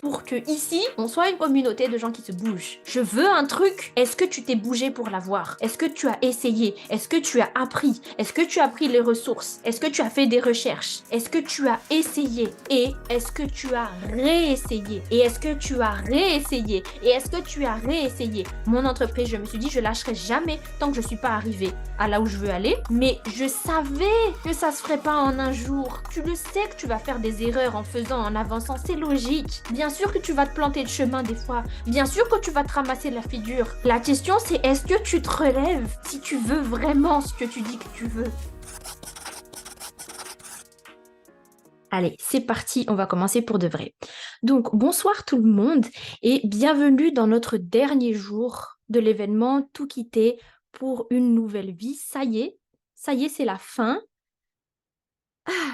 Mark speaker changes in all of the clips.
Speaker 1: pour que ici, on soit une communauté de gens qui se bougent. Je veux un truc. Est-ce que tu t'es bougé pour l'avoir? Est-ce que tu as essayé? Est-ce que tu as appris? Est-ce que tu as pris les ressources? Est-ce que tu as fait des recherches? Est-ce que tu as essayé? Et est-ce que tu as réessayé? Et est-ce que tu as réessayé? Et est-ce que tu as réessayé? Mon entreprise, je me suis dit, je lâcherai jamais tant que je suis pas arrivée à là où je veux aller. Mais je savais que ça se ferait pas en un jour. Tu le sais que tu vas faire des erreurs en faisant, en avançant, c'est logique. Bien sûr que tu vas te planter de chemin des fois. Bien sûr que tu vas te ramasser la figure. La question c'est est-ce que tu te relèves si tu veux vraiment ce que tu dis que tu veux? Allez, c'est parti, on va commencer pour de vrai. Donc, bonsoir tout le monde et bienvenue dans notre dernier jour de l'événement Tout quitter pour une nouvelle vie. Ça y est, c'est la fin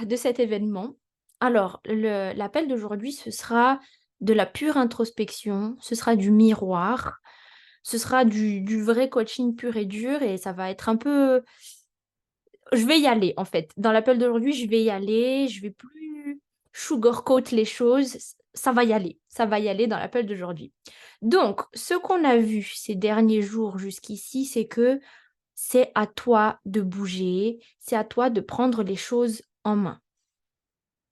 Speaker 1: de cet événement. Alors, l'appel d'aujourd'hui, ce sera de la pure introspection, ce sera du miroir, ce sera du vrai coaching pur et dur et ça va être un peu je vais y aller en fait. Dans l'appel d'aujourd'hui, je vais y aller, je vais plus sugarcoat les choses, ça va y aller dans l'appel d'aujourd'hui. Donc, ce qu'on a vu ces derniers jours jusqu'ici, c'est que c'est à toi de bouger, c'est à toi de prendre les choses en main.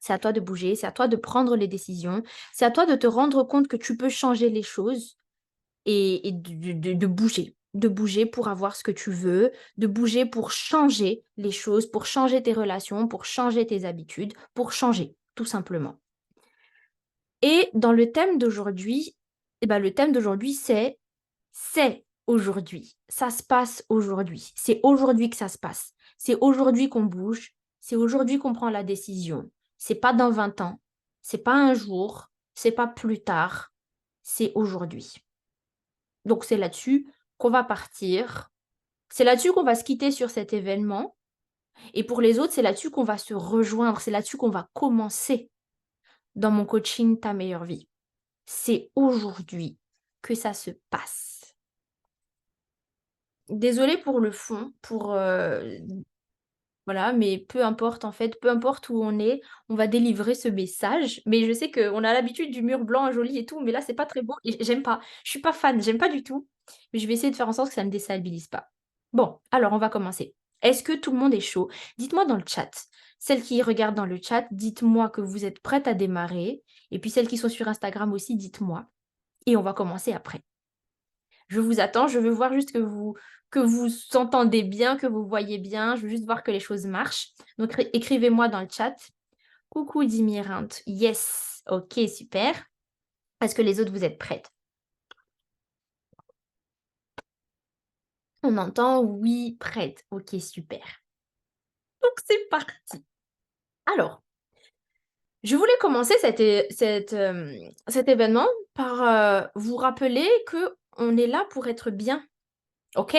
Speaker 1: C'est à toi de bouger, c'est à toi de prendre les décisions, c'est à toi de te rendre compte que tu peux changer les choses et de bouger pour avoir ce que tu veux, de bouger pour changer les choses, pour changer tes relations, pour changer tes habitudes, pour changer, tout simplement. Et dans le thème d'aujourd'hui, eh ben, le thème d'aujourd'hui, c'est aujourd'hui. Ça se passe aujourd'hui. C'est aujourd'hui que ça se passe. C'est aujourd'hui qu'on bouge. C'est aujourd'hui qu'on prend la décision. C'est pas dans 20 ans. C'est pas un jour. C'est pas plus tard. C'est aujourd'hui. Donc c'est là-dessus qu'on va partir. C'est là-dessus qu'on va se quitter sur cet événement. Et pour les autres, c'est là-dessus qu'on va se rejoindre. C'est là-dessus qu'on va commencer dans mon coaching Ta meilleure vie. C'est aujourd'hui que ça se passe. Désolée pour le fond, voilà, mais peu importe en fait, peu importe où on va délivrer ce message. Mais je sais qu'on a l'habitude du mur blanc joli et tout, mais là, c'est pas très beau et j'aime pas. Je suis pas fan, j'aime pas du tout. Mais je vais essayer de faire en sorte que ça ne me déstabilise pas. Bon, alors on va commencer. Est-ce que tout le monde est chaud? Dites-moi dans le chat. Celles qui regardent dans le chat, dites-moi que vous êtes prêtes à démarrer. Et puis celles qui sont sur Instagram aussi, dites-moi. Et on va commencer après. Je vous attends, je veux voir juste que vous entendez bien, que vous voyez bien. Je veux juste voir que les choses marchent. Donc, écrivez-moi dans le chat. Coucou Dimirante. Yes. Ok, super. Est-ce que les autres, vous êtes prêtes? On entend oui, prête. Ok, super. Donc, c'est parti. Alors, je voulais commencer cet événement par vous rappeler que on est là pour être bien. OK?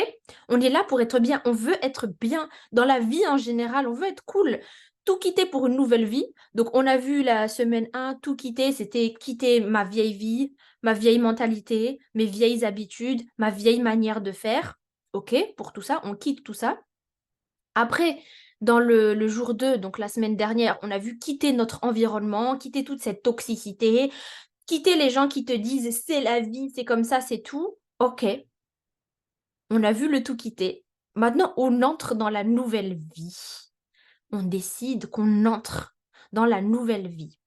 Speaker 1: On est là pour être bien, on veut être bien dans la vie en général, on veut être cool. Tout quitter pour une nouvelle vie. Donc on a vu la semaine 1, tout quitter, c'était quitter ma vieille vie, ma vieille mentalité, mes vieilles habitudes, ma vieille manière de faire. OK? Pour tout ça, on quitte tout ça. Après, dans le jour 2, donc la semaine dernière, on a vu quitter notre environnement, quitter toute cette toxicité, quitter les gens qui te disent: «C'est la vie, c'est comme ça, c'est tout». OK. On a vu le tout quitter. Maintenant, on entre dans la nouvelle vie. On décide qu'on entre dans la nouvelle vie.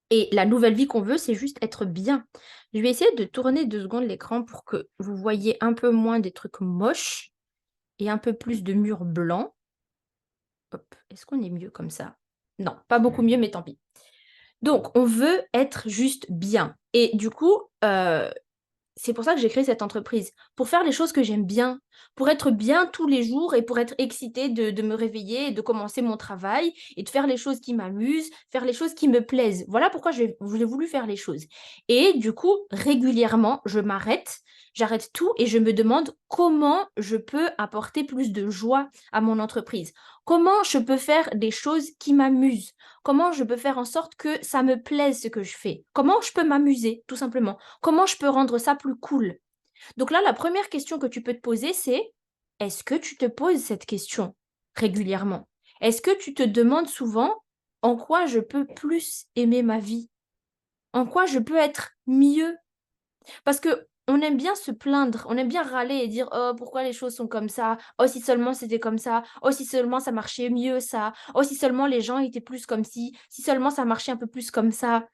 Speaker 1: Et la nouvelle vie qu'on veut, c'est juste être bien. Je vais essayer de tourner 2 secondes l'écran pour que vous voyez un peu moins des trucs moches et un peu plus de murs blancs. Hop, est-ce qu'on est mieux comme ça? Non, pas beaucoup mieux, mais tant pis. Donc, on veut être juste bien. Et du coup, c'est pour ça que j'ai créé cette entreprise, pour faire les choses que j'aime bien, pour être bien tous les jours et pour être excitée de me réveiller et de commencer mon travail et de faire les choses qui m'amusent, faire les choses qui me plaisent. Voilà pourquoi j'ai voulu faire les choses. Et du coup, régulièrement, j'arrête tout et je me demande comment je peux apporter plus de joie à mon entreprise. Comment je peux faire des choses qui m'amusent? Comment je peux faire en sorte que ça me plaise ce que je fais? Comment je peux m'amuser, tout simplement? Comment je peux rendre ça plus cool? Donc là, la première question que tu peux te poser, c'est: est-ce que tu te poses cette question régulièrement? Est-ce que tu te demandes souvent en quoi je peux plus aimer ma vie? En quoi je peux être mieux? Parce qu'on aime bien se plaindre, on aime bien râler et dire: «Oh, pourquoi les choses sont comme ça? Oh, si seulement c'était comme ça. Oh, si seulement ça marchait mieux ça. Oh, si seulement les gens étaient plus comme ci. Si seulement ça marchait un peu plus comme ça».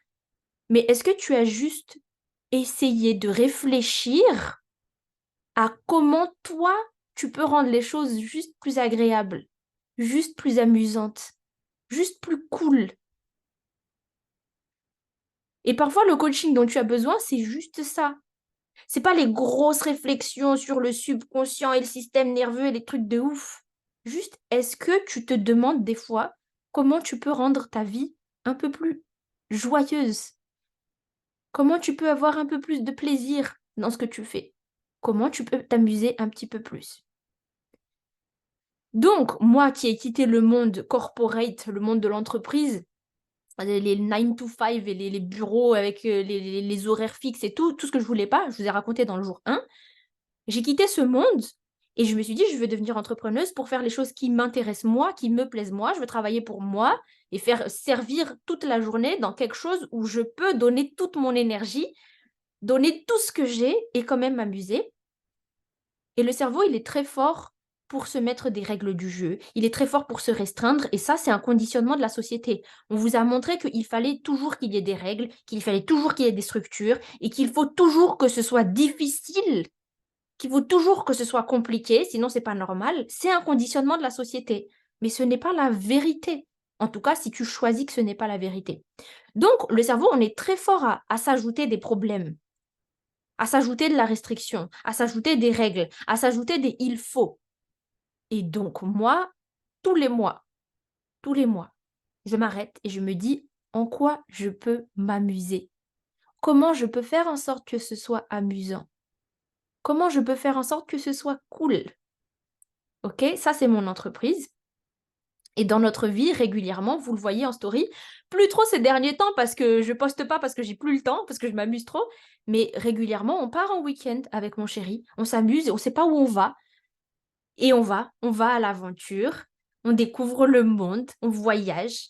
Speaker 1: Mais est-ce que tu as juste essayé de réfléchir à comment toi, tu peux rendre les choses juste plus agréables, juste plus amusantes, juste plus cool? Et parfois le coaching dont tu as besoin, c'est juste ça. C'est pas les grosses réflexions sur le subconscient et le système nerveux et les trucs de ouf. Juste, est-ce que tu te demandes des fois comment tu peux rendre ta vie un peu plus joyeuse? Comment tu peux avoir un peu plus de plaisir dans ce que tu fais? Comment tu peux t'amuser un petit peu plus? Donc, moi qui ai quitté le monde corporate, le monde de l'entreprise, les 9 to 5 et les bureaux avec les horaires fixes et tout ce que je voulais pas, je vous ai raconté dans le jour 1. J'ai quitté ce monde et je me suis dit: «Je veux devenir entrepreneuse pour faire les choses qui m'intéressent moi, qui me plaisent moi. Je veux travailler pour moi et faire servir toute la journée dans quelque chose où je peux donner toute mon énergie, donner tout ce que j'ai et quand même m'amuser». Et le cerveau, il est très fort pour se mettre des règles du jeu. Il est très fort pour se restreindre et ça, c'est un conditionnement de la société. On vous a montré qu'il fallait toujours qu'il y ait des règles, qu'il fallait toujours qu'il y ait des structures et qu'il faut toujours que ce soit difficile, qu'il faut toujours que ce soit compliqué, sinon c'est pas normal. C'est un conditionnement de la société, mais ce n'est pas la vérité. En tout cas, si tu choisis que ce n'est pas la vérité. Donc, le cerveau, on est très fort à s'ajouter des problèmes, à s'ajouter de la restriction, à s'ajouter des règles, à s'ajouter des il faut. Et donc, moi, tous les mois, tous les mois, je m'arrête et je me dis en quoi je peux m'amuser. Comment je peux faire en sorte que ce soit amusant? Comment je peux faire en sorte que ce soit cool? OK, ça c'est mon entreprise. Et dans notre vie, régulièrement, vous le voyez en story, plus trop ces derniers temps parce que je poste pas parce que j'ai plus le temps, parce que je m'amuse trop, mais régulièrement, on part en week-end avec mon chéri, on s'amuse et on sait pas où on va et on va à l'aventure, on découvre le monde, on voyage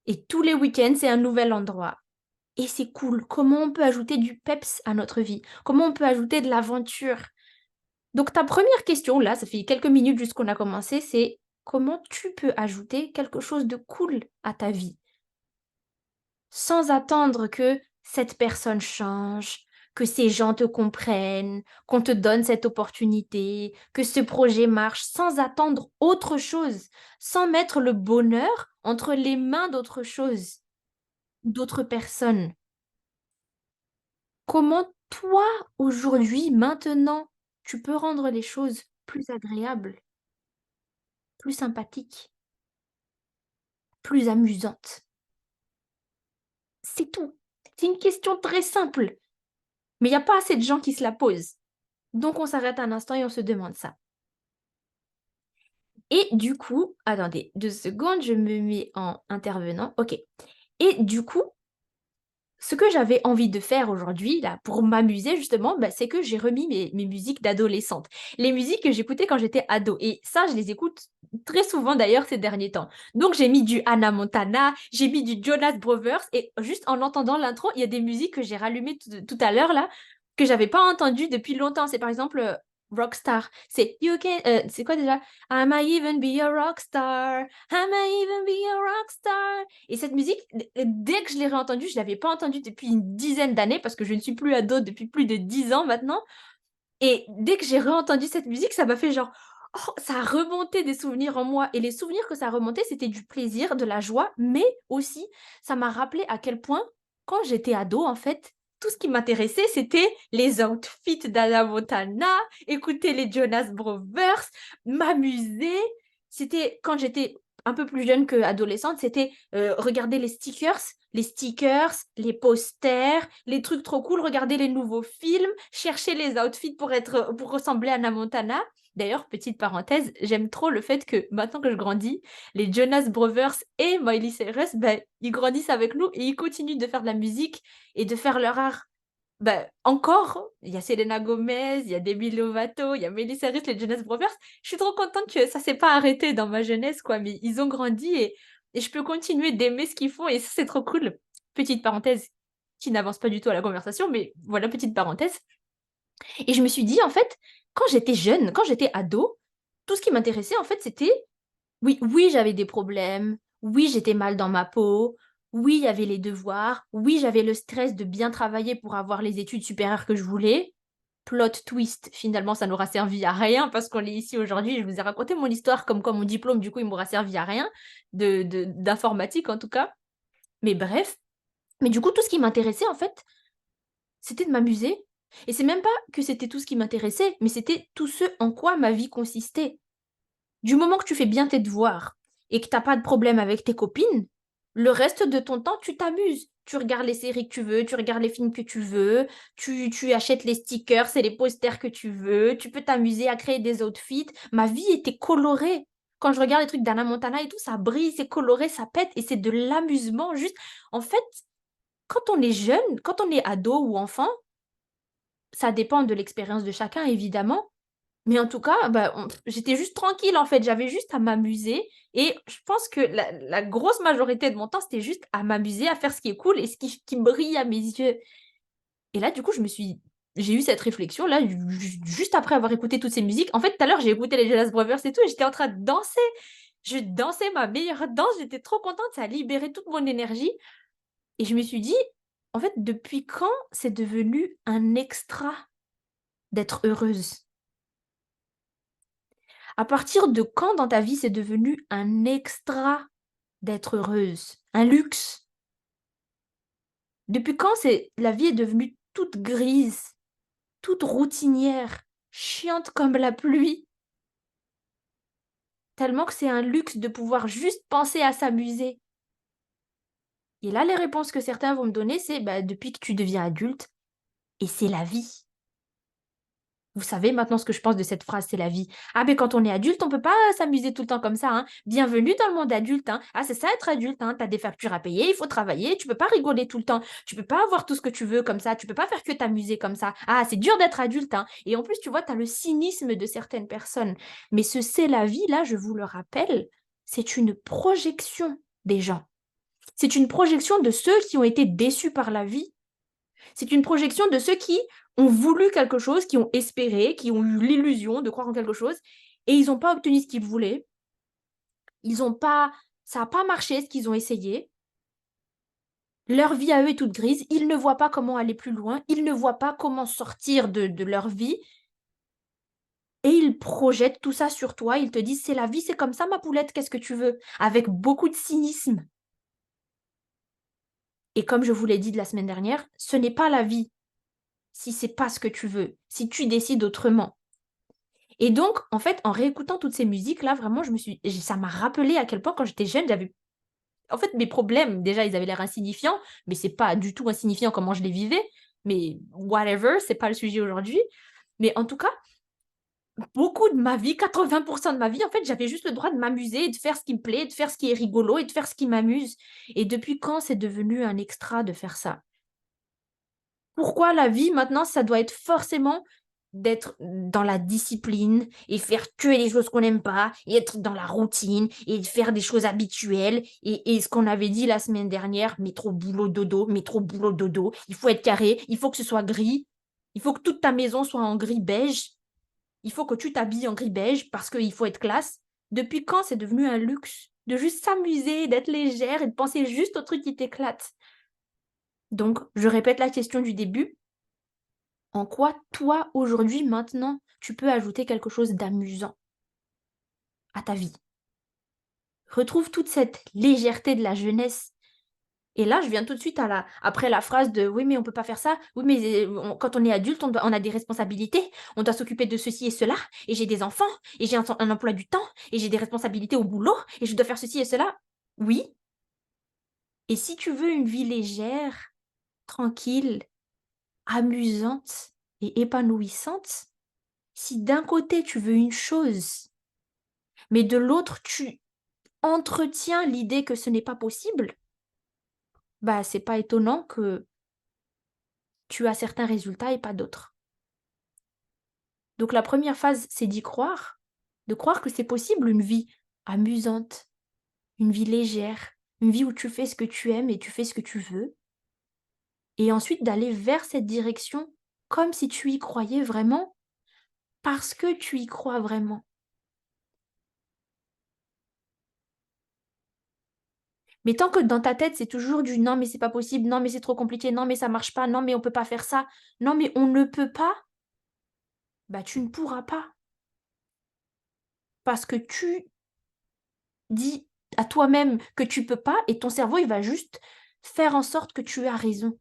Speaker 1: et tous les week-ends, c'est un nouvel endroit et c'est cool. Comment on peut ajouter du peps à notre vie? Comment on peut ajouter de l'aventure? Donc ta première question, là, ça fait quelques minutes juste qu'on a commencé, c'est comment tu peux ajouter quelque chose de cool à ta vie? Sans attendre que cette personne change, que ces gens te comprennent, qu'on te donne cette opportunité, que ce projet marche, sans attendre autre chose, sans mettre le bonheur entre les mains d'autre chose, d'autres personnes. Comment toi, aujourd'hui, maintenant, tu peux rendre les choses plus agréables, plus sympathiques, plus amusantes? C'est tout. C'est une question très simple, mais il y a pas assez de gens qui se la posent. Donc on s'arrête un instant et on se demande ça. Et du coup, attendez 2 secondes, je me mets en intervenant. OK. Et du coup, ce que j'avais envie de faire aujourd'hui, là, pour m'amuser justement, bah, c'est que j'ai remis mes musiques d'adolescente. Les musiques que j'écoutais quand j'étais ado et ça, je les écoute très souvent d'ailleurs ces derniers temps. Donc j'ai mis du Hannah Montana, j'ai mis du Jonas Brothers et juste en entendant l'intro, il y a des musiques que j'ai rallumées tout à l'heure là, que j'avais pas entendues depuis longtemps. C'est par exemple, Rockstar. C'est You Can c'est quoi déjà? I might even be a rockstar, I might even be a rockstar. Et cette musique, dès que je l'ai réentendue, je l'avais pas entendue depuis une dizaine d'années parce que je ne suis plus ado depuis plus de 10 ans maintenant et dès que j'ai réentendu cette musique, ça m'a fait genre: «Oh!» Ça a remonté des souvenirs en moi et les souvenirs que ça remontait, c'était du plaisir, de la joie, mais aussi ça m'a rappelé à quel point, quand j'étais ado, en fait, tout ce qui m'intéressait, c'était les outfits d'Hannah Montana, écouter les Jonas Brothers, m'amuser. C'était quand j'étais un peu plus jeune qu'adolescente, c'était, regarder les stickers, les posters, les trucs trop cool, regarder les nouveaux films, chercher les outfits pour ressembler à Hannah Montana. D'ailleurs, petite parenthèse, j'aime trop le fait que maintenant que je grandis, les Jonas Brothers et Miley Cyrus, ben, ils grandissent avec nous et ils continuent de faire de la musique et de faire leur art. Bah, encore, il y a Selena Gomez, il y a Demi Lovato, il y a Miley Cyrus, les Jonas Brothers. Je suis trop contente que ça s'est pas arrêté dans ma jeunesse, quoi, mais ils ont grandi et je peux continuer d'aimer ce qu'ils font et ça, c'est trop cool. Petite parenthèse. qui n'avance pas du tout à la conversation, mais voilà, petite parenthèse. Et je me suis dit, en fait, quand j'étais jeune, quand j'étais ado, tout ce qui m'intéressait, en fait, c'était oui, oui, j'avais des problèmes. Oui, j'étais mal dans ma peau. Oui, il y avait les devoirs. Oui, j'avais le stress de bien travailler pour avoir les études supérieures que je voulais. Plot twist, finalement, ça n'aura servi à rien parce qu'on est ici aujourd'hui. Je vous ai raconté mon histoire comme quoi mon diplôme, du coup, il m'aura servi à rien, d'informatique en tout cas. Mais bref. Mais du coup, tout ce qui m'intéressait, en fait, c'était de m'amuser. Et c'est même pas que c'était tout ce qui m'intéressait, mais c'était tout ce en quoi ma vie consistait. Du moment que tu fais bien tes devoirs et que tu as pas de problème avec tes copines, le reste de ton temps, tu t'amuses. Tu regardes les séries que tu veux, tu regardes les films que tu veux, tu achètes les stickers et les posters que tu veux, tu peux t'amuser à créer des outfits. Ma vie était colorée. Quand je regarde les trucs d'Anna Montana et tout, ça brille, c'est coloré, ça pète et c'est de l'amusement. Juste, en fait, quand on est jeune, quand on est ado ou enfant, ça dépend de l'expérience de chacun, évidemment. Mais en tout cas, bah, j'étais juste tranquille en fait, j'avais juste à m'amuser et je pense que la grosse majorité de mon temps, c'était juste à m'amuser, à faire ce qui est cool et ce qui brille à mes yeux. Et là, du coup, j'ai eu cette réflexion là, juste après avoir écouté toutes ces musiques. En fait, tout à l'heure, j'ai écouté les Jonas Brothers et tout et j'étais en train de danser. Je dansais ma meilleure danse, j'étais trop contente, ça a libéré toute mon énergie et je me suis dit: «En fait, depuis quand c'est devenu un extra d'être heureuse?» À partir de quand dans ta vie c'est devenu un extra d'être heureuse? Un luxe? Depuis quand la vie est devenue toute grise, toute routinière, chiante comme la pluie, tellement que c'est un luxe de pouvoir juste penser à s'amuser? Et là, les réponses que certains vont me donner, c'est bah, depuis que tu deviens adulte, et c'est la vie. Vous savez maintenant ce que je pense de cette phrase, c'est la vie. Ah ben quand on est adulte, on peut pas s'amuser tout le temps comme ça, hein. Bienvenue dans le monde adulte, hein. Ah c'est ça être adulte, hein. Tu des factures à payer, il faut travailler, tu peux pas rigoler tout le temps. Tu peux pas avoir tout ce que tu veux comme ça, tu peux pas faire que t'amuser comme ça. Ah, c'est dur d'être adulte, hein. Et en plus, tu vois, tu as le cynisme de certaines personnes. Mais ce c'est la vie, là, je vous le rappelle, c'est une projection des gens. C'est une projection de ceux qui ont été déçus par la vie. C'est une projection de ceux qui ont voulu quelque chose, qui ont espéré, qui ont eu l'illusion de croire en quelque chose et ils n'ont pas obtenu ce qu'ils voulaient. Ils ont pas ça n'a pas marché ce qu'ils ont essayé. Leur vie à eux est toute grise, ils ne voient pas comment aller plus loin, ils ne voient pas comment sortir de leur vie et ils projettent tout ça sur toi. Ils te disent: «C'est la vie, c'est comme ça ma poulette, qu'est-ce que tu veux?» avec beaucoup de cynisme et comme je vous l'ai dit de la semaine dernière, ce n'est pas la vie si c'est pas ce que tu veux, si tu décides autrement. Et donc, en fait, en réécoutant toutes ces musiques-là, vraiment, ça m'a rappelé à quel point quand j'étais jeune, en fait, mes problèmes, déjà, ils avaient l'air insignifiants, mais c'est pas du tout insignifiant comment je les vivais. Mais whatever, c'est pas le sujet aujourd'hui. Mais en tout cas, beaucoup de ma vie, 80% de ma vie, en fait, j'avais juste le droit de m'amuser, de faire ce qui me plaît, de faire ce qui est rigolo et de faire ce qui m'amuse. Et depuis quand c'est devenu un extra de faire ça? Pourquoi la vie maintenant, ça doit être forcément d'être dans la discipline et faire que les choses qu'on n'aime pas et être dans la routine et de faire des choses habituelles et ce qu'on avait dit la semaine dernière, métro boulot dodo, métro boulot dodo, il faut être carré, il faut que ce soit gris, il faut que toute ta maison soit en gris beige, il faut que tu t'habilles en gris beige parce qu'il faut être classe. Depuis quand c'est devenu un luxe de juste s'amuser, d'être légère et de penser juste au truc qui t'éclate? Donc, je répète la question du début. En quoi, toi, aujourd'hui, maintenant, tu peux ajouter quelque chose d'amusant à ta vie? Retrouve toute cette légèreté de la jeunesse. Et là, je viens tout de suite après la phrase de oui, mais on peut pas faire ça. Oui, mais quand on est adulte, on a des responsabilités. On doit s'occuper de ceci et cela. Et j'ai des enfants. Et j'ai un emploi du temps. Et j'ai des responsabilités au boulot. Et je dois faire ceci et cela. Oui. Et si tu veux une vie légère, tranquille, amusante et épanouissante, si d'un côté tu veux une chose, mais de l'autre tu entretiens l'idée que ce n'est pas possible, bah, c'est pas étonnant que tu as certains résultats et pas d'autres. Donc la première phase, c'est d'y croire, de croire que c'est possible une vie amusante, une vie légère, une vie où tu fais ce que tu aimes et tu fais ce que tu veux. et ensuite d'aller vers cette direction comme si tu y croyais vraiment, parce que tu y crois vraiment. Mais tant que dans ta tête, c'est toujours du: «Non, mais c'est pas possible. Non, mais c'est trop compliqué. Non, mais ça marche pas. Non, mais on peut pas faire ça. Non, mais on ne peut pas», bah, tu ne pourras pas. Parce que tu dis à toi-même que tu peux pas et ton cerveau, il va juste faire en sorte que tu as raison.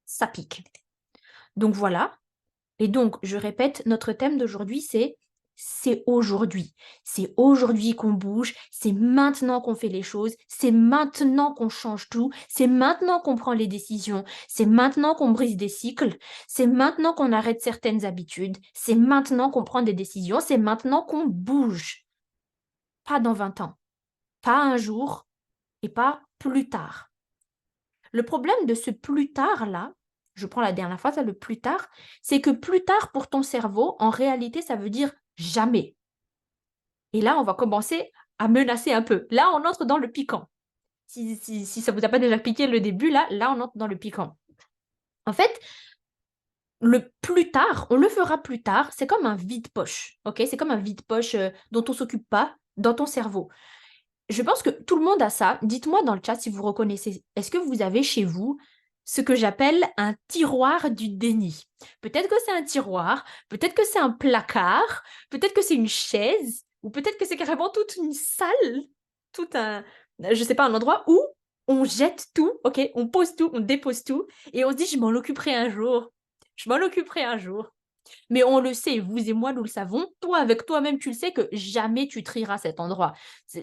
Speaker 1: Ça pique. Donc voilà. Et donc, je répète, notre thème d'aujourd'hui, c'est aujourd'hui. C'est aujourd'hui qu'on bouge, c'est maintenant qu'on fait les choses, c'est maintenant qu'on change tout, c'est maintenant qu'on prend les décisions, c'est maintenant qu'on brise des cycles, c'est maintenant qu'on arrête certaines habitudes, c'est maintenant qu'on prend des décisions, c'est maintenant qu'on bouge. Pas dans 20 ans, pas un jour et pas plus tard. Le problème de ce plus tard-là, je prends la dernière fois, ça, le plus tard, c'est que plus tard pour ton cerveau, en réalité, ça veut dire jamais. Et là, on va commencer à menacer un peu. Là, on entre dans le piquant. Si ça vous a pas déjà piqué le début, là, on entre dans le piquant. En fait, le plus tard, on le fera plus tard, c'est comme un vide-poche, ok? C'est comme un vide-poche dont on s'occupe pas dans ton cerveau. Je pense que tout le monde a ça. Dites-moi dans le chat si vous reconnaissez. Est-ce que vous avez chez vous ce que j'appelle un tiroir du déni? Peut-être que c'est un tiroir, peut-être que c'est un placard, peut-être que c'est une chaise, ou peut-être que c'est carrément toute une salle, tout un, je sais pas, un endroit où on jette tout, ok? On pose tout, on dépose tout, et on se dit, je m'en occuperai un jour. Je m'en occuperai un jour. Mais on le sait, vous et moi, nous le savons. Toi, avec toi-même, tu le sais que jamais tu trieras cet endroit.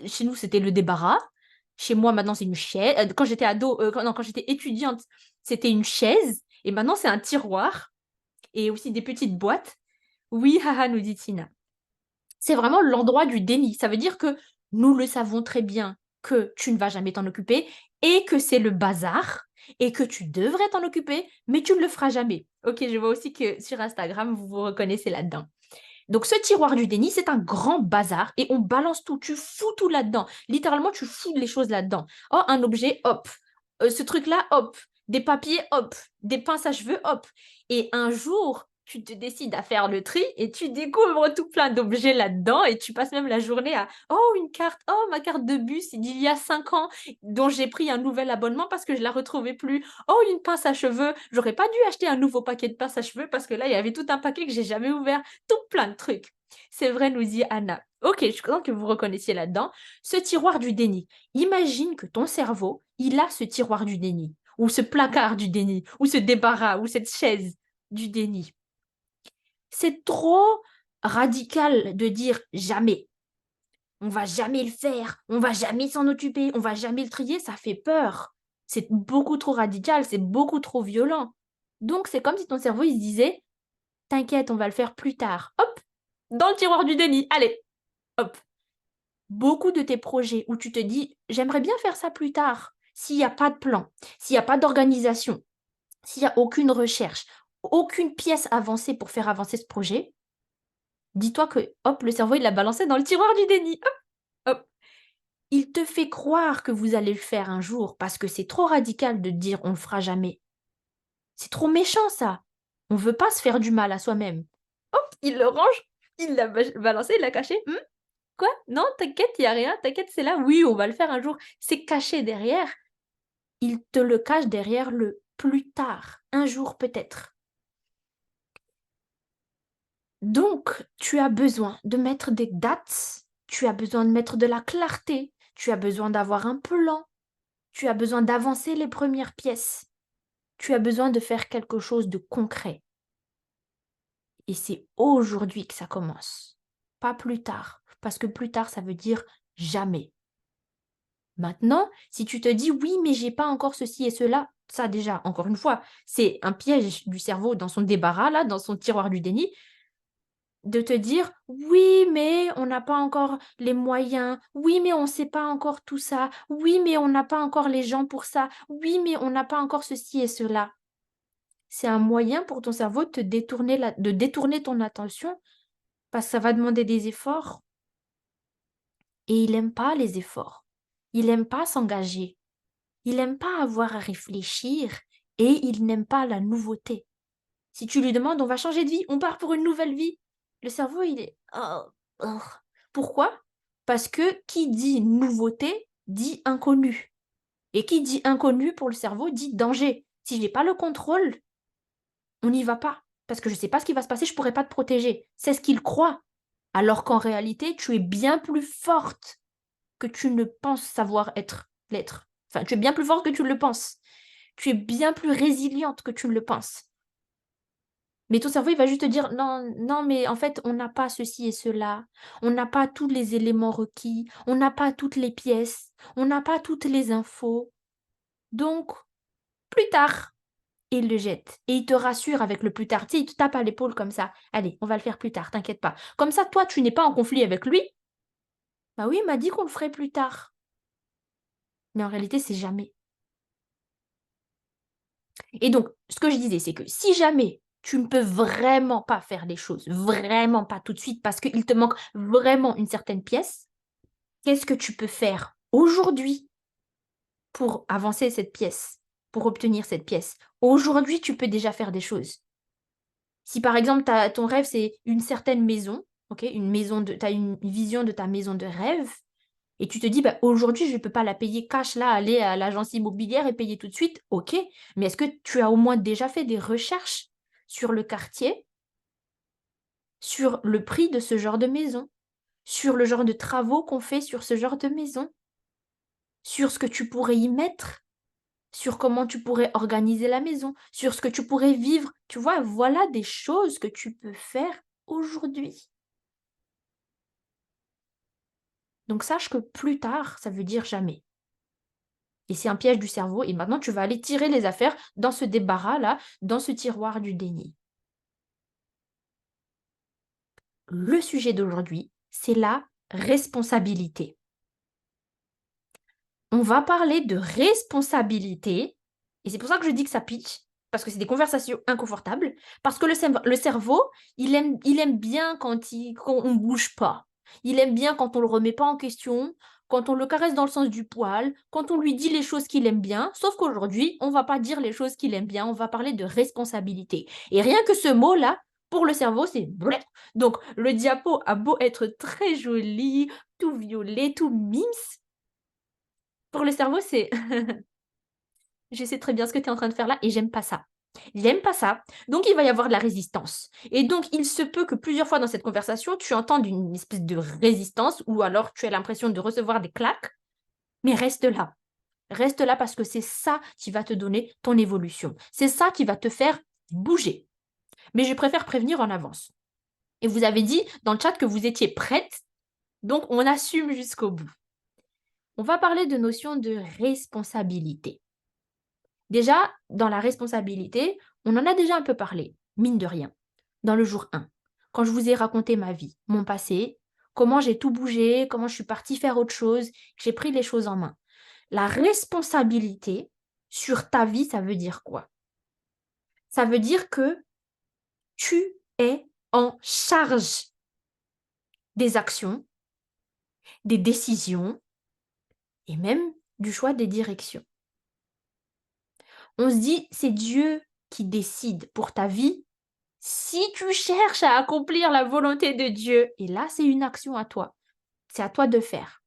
Speaker 1: Chez nous, c'était le débarras. Chez moi, maintenant, c'est une chaise. Quand j'étais ado, non, quand j'étais étudiante, c'était une chaise. Et maintenant, c'est un tiroir. Et aussi des petites boîtes. Oui, haha, nous dit Tina. C'est vraiment l'endroit du déni. Ça veut dire que nous le savons très bien que tu ne vas jamais t'en occuper et que c'est le bazar et que tu devrais t'en occuper, mais tu ne le feras jamais. Ok, je vois aussi que sur Instagram, vous vous reconnaissez là-dedans. Donc, ce tiroir du déni, c'est un grand bazar et on balance tout. Tu fous tout là-dedans. Littéralement, tu fous les choses là-dedans. Oh, un objet, hop. Ce truc-là, hop. Des papiers, hop. Des pinces à cheveux, hop. Et un jour, tu te décides à faire le tri et tu découvres tout plein d'objets là-dedans et tu passes même la journée à oh, une carte, oh, ma carte de bus d'il y a 5 ans dont j'ai pris un nouvel abonnement parce que je la retrouvais plus. Oh, une pince à cheveux. J'aurais pas dû acheter un nouveau paquet de pinces à cheveux parce que là, il y avait tout un paquet que j'ai jamais ouvert. Tout plein de trucs. C'est vrai, nous dit Anna. Ok, je suis contente que vous reconnaissiez là-dedans. Ce tiroir du déni. Imagine que ton cerveau, il a ce tiroir du déni, ou ce placard du déni, ou ce débarras, ou cette chaise du déni. C'est trop radical de dire jamais. On va jamais le faire, on va jamais s'en occuper, on va jamais le trier, ça fait peur. C'est beaucoup trop radical, c'est beaucoup trop violent. Donc c'est comme si ton cerveau il se disait, t'inquiète, on va le faire plus tard. Hop, dans le tiroir du déni. Allez, hop. Beaucoup de tes projets où tu te dis, j'aimerais bien faire ça plus tard, s'il n'y a pas de plan, s'il n'y a pas d'organisation, s'il n'y a aucune recherche, aucune pièce avancée pour faire avancer ce projet, dis-toi que, hop, le cerveau, il l'a balancé dans le tiroir du déni. Hop, hop. Il te fait croire que vous allez le faire un jour parce que c'est trop radical de dire on le fera jamais. C'est trop méchant ça. On veut pas se faire du mal à soi-même. Hop, il le range, il l'a balancé, il l'a caché. Quoi? Non, t'inquiète, il y a rien, t'inquiète, c'est là. Oui, on va le faire un jour. C'est caché derrière. Il te le cache derrière le plus tard, un jour peut-être. Donc, tu as besoin de mettre des dates, tu as besoin de mettre de la clarté, tu as besoin d'avoir un plan, tu as besoin d'avancer les premières pièces, tu as besoin de faire quelque chose de concret. Et c'est aujourd'hui que ça commence, pas plus tard, parce que plus tard, ça veut dire jamais. Maintenant, si tu te dis oui, mais j'ai pas encore ceci et cela, ça déjà, encore une fois, c'est un piège du cerveau dans son débarras, là, dans son tiroir du déni, de te dire oui, mais on n'a pas encore les moyens, oui, mais on ne sait pas encore tout ça, oui, mais on n'a pas encore les gens pour ça, oui, mais on n'a pas encore ceci et cela. C'est un moyen pour ton cerveau de de détourner ton attention parce que ça va demander des efforts et il n'aime pas les efforts. Il n'aime pas s'engager. Il n'aime pas avoir à réfléchir et il n'aime pas la nouveauté. Si tu lui demandes: «On va changer de vie, on part pour une nouvelle vie», le cerveau, il est: «Oh, oh». Pourquoi? Parce que qui dit nouveauté dit inconnu et qui dit inconnu pour le cerveau dit danger. Si j'ai pas le contrôle, on n'y va pas parce que je sais pas ce qui va se passer, je pourrais pas te protéger. C'est ce qu'il croit, alors qu'en réalité, tu es bien plus forte que tu ne penses savoir l'être. Enfin, tu es bien plus forte que tu le penses. Tu es bien plus résiliente que tu ne le penses. Mais ton cerveau, il va juste te dire: «Non, non, mais en fait, on n'a pas ceci et cela. On n'a pas tous les éléments requis. On n'a pas toutes les pièces. On n'a pas toutes les infos. Donc, plus tard». Et il le jette et il te rassure avec le plus tard. Tu sais, il te tape à l'épaule comme ça: «Allez, on va le faire plus tard, t'inquiète pas». Comme ça, toi, tu n'es pas en conflit avec lui. «Bah oui, il m'a dit qu'on le ferait plus tard». Mais en réalité, c'est jamais. Et donc, ce que je disais, c'est que si jamais tu ne peux vraiment pas faire les choses, vraiment pas tout de suite, parce qu'il te manque vraiment une certaine pièce, qu'est-ce que tu peux faire aujourd'hui pour avancer cette pièce, pour obtenir cette pièce? Aujourd'hui, tu peux déjà faire des choses. Si par exemple, ton rêve, c'est une certaine maison, OK, tu as une vision de ta maison de rêve et tu te dis: «Bah, aujourd'hui, je ne peux pas la payer cash là, aller à l'agence immobilière et payer tout de suite». OK, mais est-ce que tu as au moins déjà fait des recherches sur le quartier, sur le prix de ce genre de maison, sur le genre de travaux qu'on fait sur ce genre de maison, sur ce que tu pourrais y mettre, sur comment tu pourrais organiser la maison, sur ce que tu pourrais vivre? Tu vois? Voilà des choses que tu peux faire aujourd'hui. Donc sache que plus tard, ça veut dire jamais. Et c'est un piège du cerveau et maintenant tu vas aller tirer les affaires dans ce débarras-là, dans ce tiroir du déni. Le sujet d'aujourd'hui, c'est la responsabilité. On va parler de responsabilité et c'est pour ça que je dis que ça pitch, parce que c'est des conversations inconfortables, parce que le cerveau, il aime bien quand on bouge pas. Il aime bien quand on le remet pas en question, quand on le caresse dans le sens du poil, quand on lui dit les choses qu'il aime bien, sauf qu'aujourd'hui, on va pas dire les choses qu'il aime bien, on va parler de responsabilité et rien que ce mot-là, pour le cerveau, c'est bleh. Donc le diapo a beau être très joli, tout violet, tout mimes, pour le cerveau, c'est je sais très bien ce que tu es en train de faire là et j'aime pas ça. J'aime pas ça, donc il va y avoir de la résistance et donc il se peut que plusieurs fois dans cette conversation, tu entendes une espèce de résistance ou alors tu as l'impression de recevoir des claques, mais reste là. Reste là parce que c'est ça qui va te donner ton évolution. C'est ça qui va te faire bouger. Mais je préfère prévenir en avance et vous avez dit dans le chat que vous étiez prête, donc on assume jusqu'au bout. On va parler de notion de responsabilité. Déjà, dans la responsabilité, on en a déjà un peu parlé, mine de rien, dans le jour 1, quand je vous ai raconté ma vie, mon passé, comment j'ai tout bougé, comment je suis partie faire autre chose, que j'ai pris les choses en main. La responsabilité sur ta vie, ça veut dire quoi? Ça veut dire que tu es en charge des actions, des décisions et même du choix des directions. On se dit, c'est Dieu qui décide pour ta vie. Si tu cherches à accomplir la volonté de Dieu, et là, c'est une action à toi. C'est à toi de faire.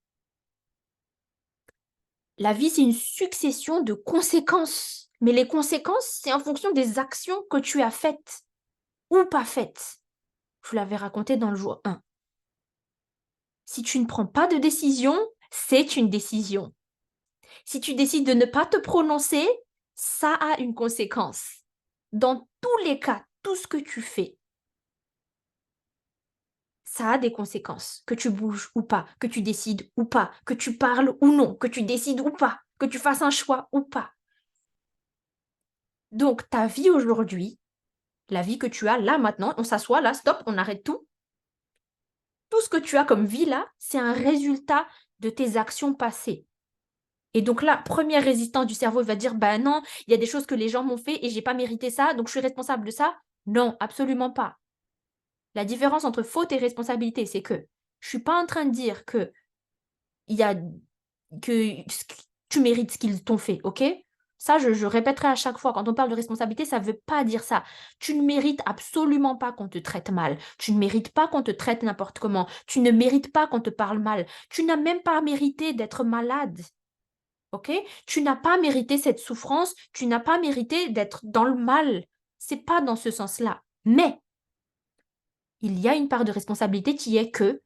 Speaker 1: La vie, c'est une succession de conséquences. Mais les conséquences, c'est en fonction des actions que tu as faites ou pas faites. Je vous l'avais raconté dans le jour 1. Si tu ne prends pas de décision, c'est une décision. Si tu décides de ne pas te prononcer, ça a une conséquence. Dans tous les cas, tout ce que tu fais, ça a des conséquences. Que tu bouges ou pas, que tu décides ou pas, que tu parles ou non, que tu décides ou pas, que tu fasses un choix ou pas. Donc, ta vie aujourd'hui, la vie que tu as là maintenant, on s'assoit là, stop, on arrête tout. Tout ce que tu as comme vie là, c'est un résultat de tes actions passées. Et donc là, première résistance du cerveau, il va dire: «Bah non, il y a des choses que les gens m'ont fait et j'ai pas mérité ça, donc je suis responsable de ça». Non, absolument pas. La différence entre faute et responsabilité, c'est que je suis pas en train de dire que il y a tu mérites ce qu'ils t'ont fait, ok? Ça, je répéterai à chaque fois, quand on parle de responsabilité, ça ne veut pas dire ça. Tu ne mérites absolument pas qu'on te traite mal. Tu ne mérites pas qu'on te traite n'importe comment. Tu ne mérites pas qu'on te parle mal. Tu n'as même pas mérité d'être malade. Ok? Tu n'as pas mérité cette souffrance. Tu n'as pas mérité d'être dans le mal. C'est pas dans ce sens-là. Mais il y a une part de responsabilité qui est que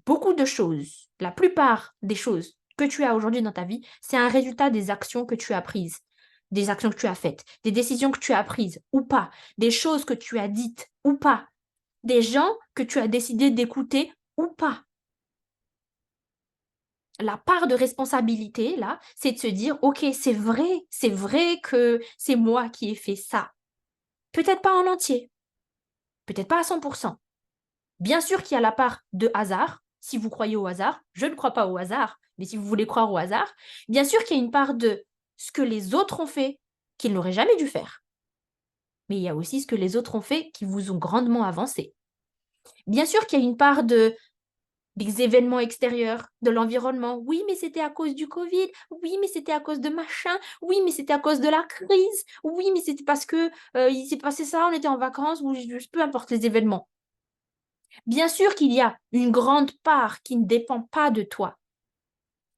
Speaker 1: beaucoup de choses, la plupart des choses que tu as aujourd'hui dans ta vie, c'est un résultat des actions que tu as prises, des actions que tu as faites, des décisions que tu as prises ou pas, des choses que tu as dites ou pas, des gens que tu as décidé d'écouter ou pas. La part de responsabilité, là, c'est de se dire, OK, c'est vrai que c'est moi qui ai fait ça. Peut-être pas en entier, peut-être pas à 100%. Bien sûr qu'il y a la part de hasard, si vous croyez au hasard. Je ne crois pas au hasard, mais si vous voulez croire au hasard, bien sûr qu'il y a une part de ce que les autres ont fait qu'ils n'auraient jamais dû faire. Mais il y a aussi ce que les autres ont fait qui vous ont grandement avancé. Bien sûr qu'il y a une part des événements extérieurs, de l'environnement. Oui, mais c'était à cause du Covid. Oui, mais c'était à cause de machin. Oui, mais c'était à cause de la crise. Oui, mais c'était parce que il s'est passé ça, on était en vacances, ou peu importe les événements. Bien sûr qu'il y a une grande part qui ne dépend pas de toi.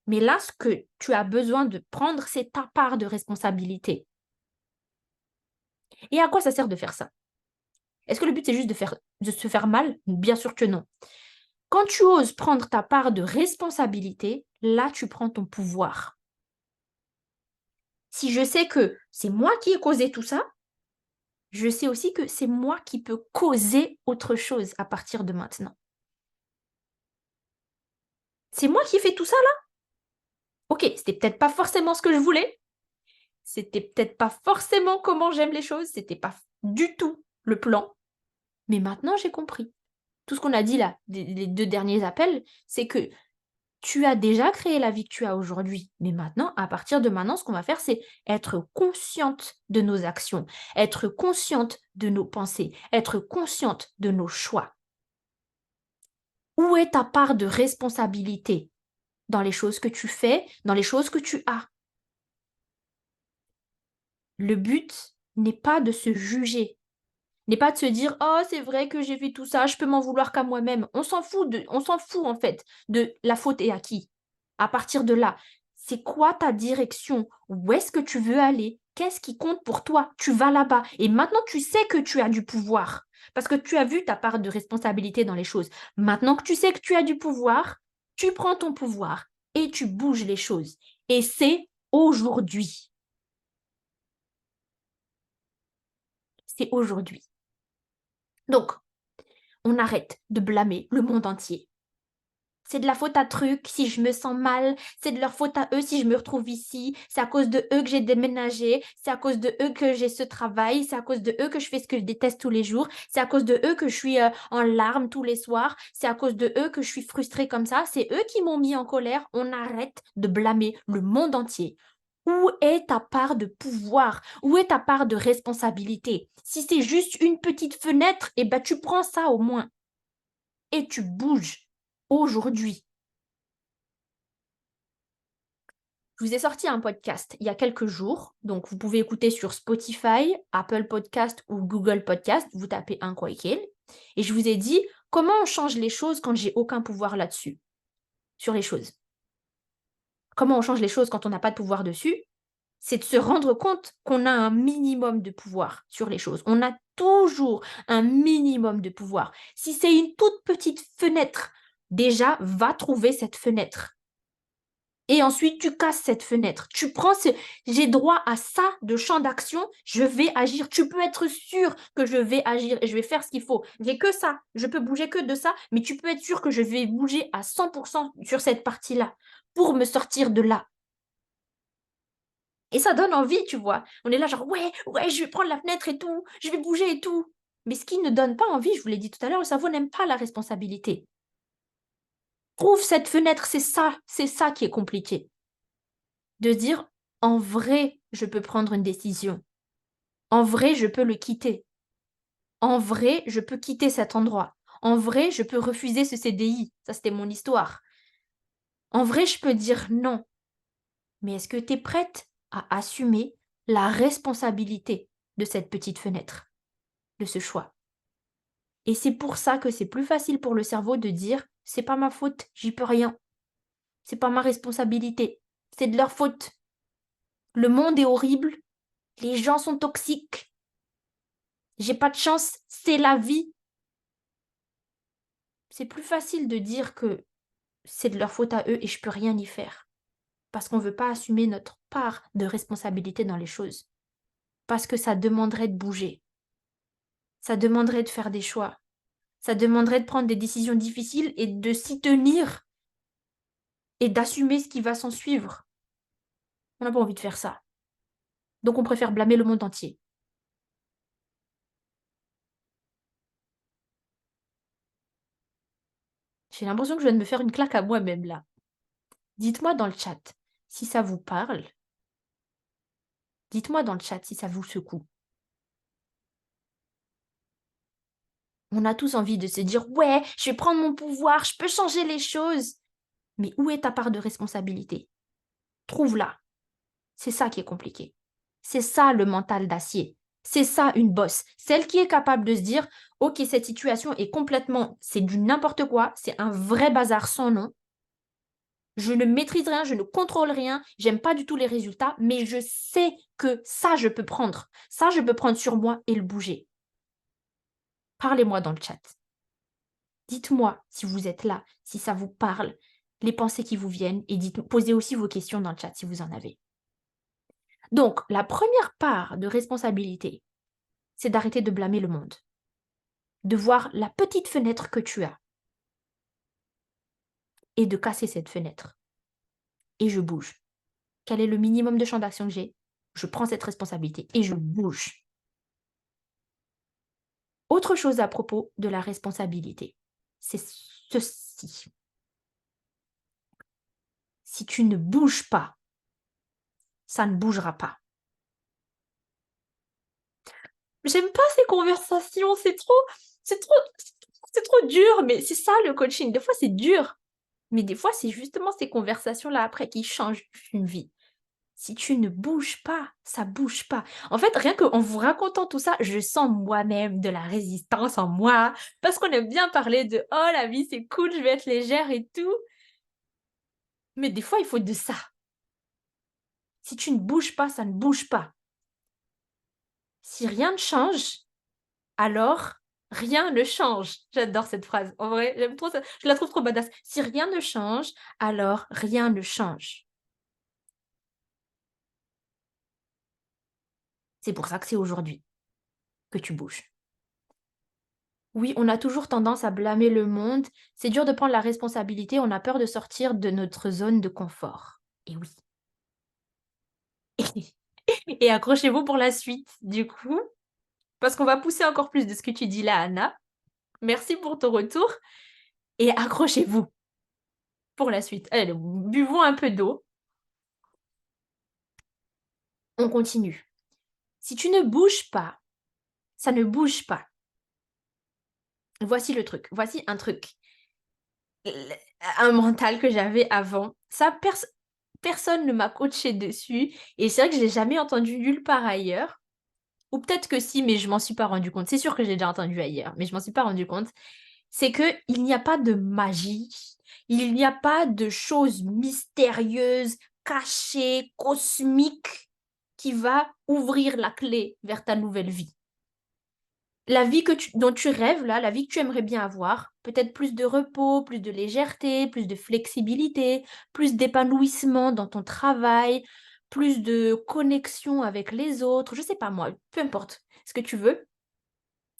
Speaker 1: Mais là, ce que tu as besoin de prendre, c'est ta part de responsabilité. Et à quoi ça sert de faire ça? Est-ce que le but, c'est juste de se faire mal? Bien sûr que non. Quand tu oses prendre ta part de responsabilité, là, tu prends ton pouvoir. Si je sais que c'est moi qui ai causé tout ça, je sais aussi que c'est moi qui peux causer autre chose à partir de maintenant. C'est moi qui ai fait tout ça là? Ok, c'était peut-être pas forcément ce que je voulais, c'était peut-être pas forcément comment j'aime les choses, c'était pas du tout le plan. Mais maintenant, j'ai compris. Tout ce qu'on a dit là, les 2 derniers appels, c'est que tu as déjà créé la vie que tu as aujourd'hui. Mais maintenant, à partir de maintenant, ce qu'on va faire, c'est être consciente de nos actions, être consciente de nos pensées, être consciente de nos choix. Où est ta part de responsabilité dans les choses que tu fais, dans les choses que tu as? Le but n'est pas de se juger, n'est pas de se dire: «Oh, c'est vrai que j'ai fait tout ça, je peux m'en vouloir qu'à moi-même». On s'en fout en fait de la faute est à qui. À partir de là, c'est quoi ta direction? Où est-ce que tu veux aller? Qu'est-ce qui compte pour toi? Tu vas là-bas et maintenant tu sais que tu as du pouvoir parce que tu as vu ta part de responsabilité dans les choses. Maintenant que tu sais que tu as du pouvoir, tu prends ton pouvoir et tu bouges les choses et c'est aujourd'hui. C'est aujourd'hui. Donc, on arrête de blâmer le monde entier. C'est de la faute à truc si je me sens mal, c'est de leur faute à eux si je me retrouve ici, c'est à cause de eux que j'ai déménagé, c'est à cause de eux que j'ai ce travail, c'est à cause de eux que je fais ce que je déteste tous les jours, c'est à cause de eux que je suis en larmes tous les soirs, c'est à cause de eux que je suis frustrée comme ça, c'est eux qui m'ont mis en colère. On arrête de blâmer le monde entier. Où est ta part de pouvoir? Où est ta part de responsabilité? Si c'est juste une petite fenêtre, eh ben tu prends ça au moins et tu bouges aujourd'hui. Je vous ai sorti un podcast il y a quelques jours, donc vous pouvez écouter sur Spotify, Apple Podcast ou Google Podcast, vous tapez un Quakel, et je vous ai dit comment on change les choses quand j'ai aucun pouvoir là-dessus, sur les choses. Comment on change les choses quand on n'a pas de pouvoir dessus? C'est de se rendre compte qu'on a un minimum de pouvoir sur les choses. On a toujours un minimum de pouvoir. Si c'est une toute petite fenêtre, déjà, va trouver cette fenêtre. Et ensuite, tu casses cette fenêtre. Tu prends ce j'ai droit à ça de champ d'action, je vais agir. Tu peux être sûr que je vais agir et je vais faire ce qu'il faut. J'ai que ça, je peux bouger que de ça, mais tu peux être sûr que je vais bouger à 100% sur cette partie-là pour me sortir de là. Et ça donne envie, tu vois. On est là genre ouais, ouais, je vais prendre la fenêtre et tout, je vais bouger et tout. Mais ce qui ne donne pas envie, je vous l'ai dit tout à l'heure, le cerveau n'aime pas la responsabilité. Trouve cette fenêtre, c'est ça qui est compliqué. De dire en vrai, je peux prendre une décision. En vrai, je peux le quitter. En vrai, je peux quitter cet endroit. En vrai, je peux refuser ce CDI. Ça, c'était mon histoire. En vrai, je peux dire non, mais est-ce que tu es prête à assumer la responsabilité de cette petite fenêtre, de ce choix? Et c'est pour ça que c'est plus facile pour le cerveau de dire: «C'est pas ma faute, j'y peux rien, c'est pas ma responsabilité, c'est de leur faute. Le monde est horrible, les gens sont toxiques, j'ai pas de chance, c'est la vie». C'est plus facile de dire que c'est de leur faute à eux et je peux rien y faire. Parce qu'on veut pas assumer notre part de responsabilité dans les choses. Parce que ça demanderait de bouger, ça demanderait de faire des choix, ça demanderait de prendre des décisions difficiles et de s'y tenir et d'assumer ce qui va s'en suivre. On n'a pas envie de faire ça. Donc on préfère blâmer le monde entier. J'ai l'impression que je viens de me faire une claque à moi-même là. Dites-moi dans le chat si ça vous parle. Dites-moi dans le chat si ça vous secoue. On a tous envie de se dire: «Ouais, je vais prendre mon pouvoir, je peux changer les choses». Mais où est ta part de responsabilité? Trouve-la. C'est ça qui est compliqué. C'est ça le mental d'acier. C'est ça une bosse. Celle qui est capable de se dire: «OK, cette situation est complètement c'est du n'importe quoi, c'est un vrai bazar sans nom. Je ne maîtrise rien, je ne contrôle rien, j'aime pas du tout les résultats, mais je sais que ça, je peux prendre. Ça, je peux prendre sur moi et le bouger». Parlez-moi dans le chat. Dites-moi si vous êtes là, si ça vous parle, les pensées qui vous viennent et posez aussi vos questions dans le chat si vous en avez. Donc, la première part de responsabilité, c'est d'arrêter de blâmer le monde, de voir la petite fenêtre que tu as et de casser cette fenêtre. Et je bouge. Quel est le minimum de champ d'action que j'ai? Je prends cette responsabilité et je bouge. Autre chose à propos de la responsabilité, c'est ceci. Si tu ne bouges pas, ça ne bougera pas. J'aime pas ces conversations, c'est trop c'est trop dur, mais c'est ça le coaching. Des fois, c'est dur, mais des fois, c'est justement ces conversations-là après qui changent une vie. Si tu ne bouges pas, ça bouge pas. En fait, rien qu'en vous racontant tout ça, je sens moi-même de la résistance en moi, parce qu'on aime bien parler de: «Oh la vie, c'est cool, je vais être légère et tout». Mais des fois, il faut de ça. Si tu ne bouges pas, ça ne bouge pas. Si rien ne change, alors rien ne change. J'adore cette phrase. En vrai, j'aime trop ça. Je la trouve trop badass. Si rien ne change, alors rien ne change. C'est pour ça que c'est aujourd'hui que tu bouges. Oui, on a toujours tendance à blâmer le monde. C'est dur de prendre la responsabilité. On a peur de sortir de notre zone de confort. Et oui. Et accrochez-vous pour la suite, du coup, parce qu'on va pousser encore plus de ce que tu dis là, Anna. Merci pour ton retour et accrochez-vous pour la suite. Allez, buvons un peu d'eau. On continue. Si tu ne bouges pas, ça ne bouge pas. Voici le truc. Voici un truc. Un mental que j'avais avant. Ça, personne ne m'a coaché dessus. Et c'est vrai que je l'ai jamais entendu nulle part ailleurs. Ou peut-être que si, mais je m'en suis pas rendu compte. C'est sûr que j'ai déjà entendu ailleurs, mais je m'en suis pas rendu compte. C'est que il n'y a pas de magie, il n'y a pas de choses mystérieuses, cachées, cosmiques, qui va ouvrir la clé vers ta nouvelle vie. La vie dont tu rêves là, la vie que tu aimerais bien avoir, peut-être plus de repos, plus de légèreté, plus de flexibilité, plus d'épanouissement dans ton travail, plus de connexion avec les autres, je sais pas moi, peu importe ce que tu veux.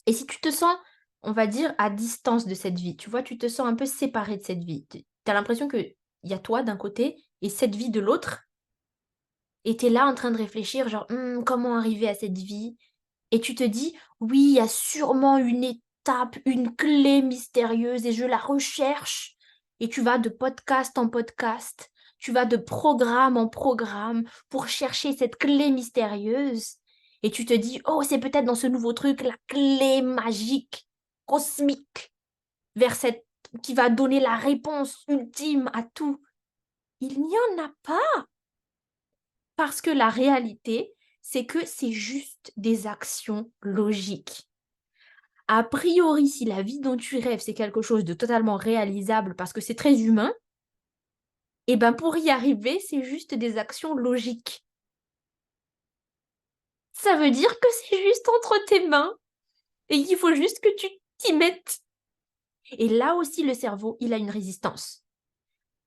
Speaker 1: Et si tu te sens, on va dire, à distance de cette vie, tu vois, tu te sens un peu séparé de cette vie. Tu as l'impression qu'il y a toi d'un côté et cette vie de l'autre, et tu es là en train de réfléchir, genre: comment arriver à cette vie?» Et tu te dis: «Oui, il y a sûrement une étape, une clé mystérieuse et je la recherche». Et tu vas de podcast en podcast, tu vas de programme en programme pour chercher cette clé mystérieuse et tu te dis: «Oh, c'est peut-être dans ce nouveau truc la clé magique, cosmique, vers cette qui va donner la réponse ultime à tout». Il n'y en a pas! Parce que la réalité, c'est que c'est juste des actions logiques. A priori, si la vie dont tu rêves, c'est quelque chose de totalement réalisable parce que c'est très humain, et ben pour y arriver, c'est juste des actions logiques. Ça veut dire que c'est juste entre tes mains et qu'il faut juste que tu t'y mettes. Et là aussi, le cerveau, il a une résistance.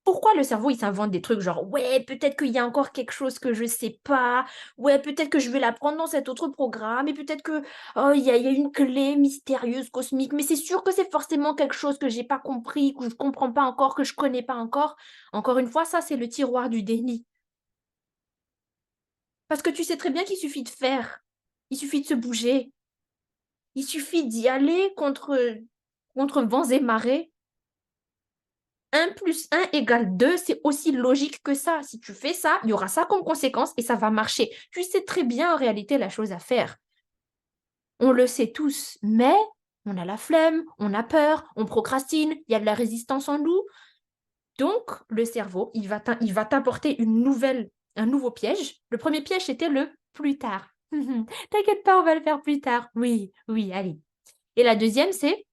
Speaker 1: Pourquoi le cerveau, il s'invente des trucs genre: «Ouais, peut-être qu'il y a encore quelque chose que je sais pas. Ouais, peut-être que je vais l'apprendre dans cet autre programme et peut-être que, oh, il y a une clé mystérieuse cosmique, mais c'est sûr que c'est forcément quelque chose que j'ai pas compris, que je comprends pas encore, que je connais pas encore». Encore une fois, ça, c'est le tiroir du déni. Parce que tu sais très bien qu'il suffit de faire. Il suffit de se bouger. Il suffit d'y aller contre vents et marées. 1 + 1 = 2, c'est aussi logique que ça. Si tu fais ça, il y aura ça comme conséquence et ça va marcher. Tu sais très bien en réalité la chose à faire. On le sait tous, mais on a la flemme, on a peur, on procrastine, il y a de la résistance en nous. Donc le cerveau, il va t'apporter un nouveau piège. Le premier piège, c'était le «plus tard». «T'inquiète pas, on va le faire plus tard». «Oui, oui, allez». Et la deuxième, c'est: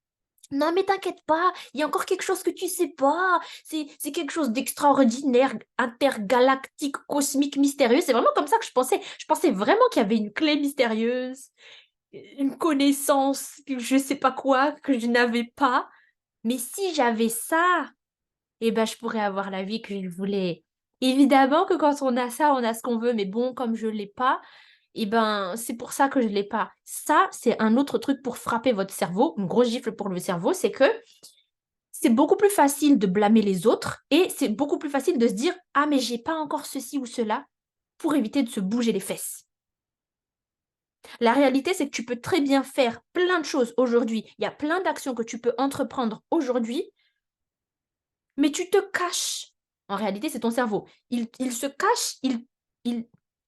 Speaker 1: «Non, mais t'inquiète pas, il y a encore quelque chose que tu sais pas. C'est quelque chose d'extraordinaire, intergalactique, cosmique, mystérieux». C'est vraiment comme ça que je pensais. Je pensais vraiment qu'il y avait une clé mystérieuse, une connaissance, que je sais pas quoi, que je n'avais pas. Mais si j'avais ça, eh ben, je pourrais avoir la vie que je voulais. Évidemment que quand on a ça, on a ce qu'on veut, mais bon, comme je l'ai pas, eh ben, c'est pour ça que je l'ai pas. Ça, c'est un autre truc pour frapper votre cerveau, une grosse gifle pour le cerveau, c'est que c'est beaucoup plus facile de blâmer les autres et c'est beaucoup plus facile de se dire: «Ah mais j'ai pas encore ceci ou cela», pour éviter de se bouger les fesses. La réalité, c'est que tu peux très bien faire plein de choses aujourd'hui. Il y a plein d'actions que tu peux entreprendre aujourd'hui, mais tu te caches. En réalité, c'est ton cerveau. Il se cache, il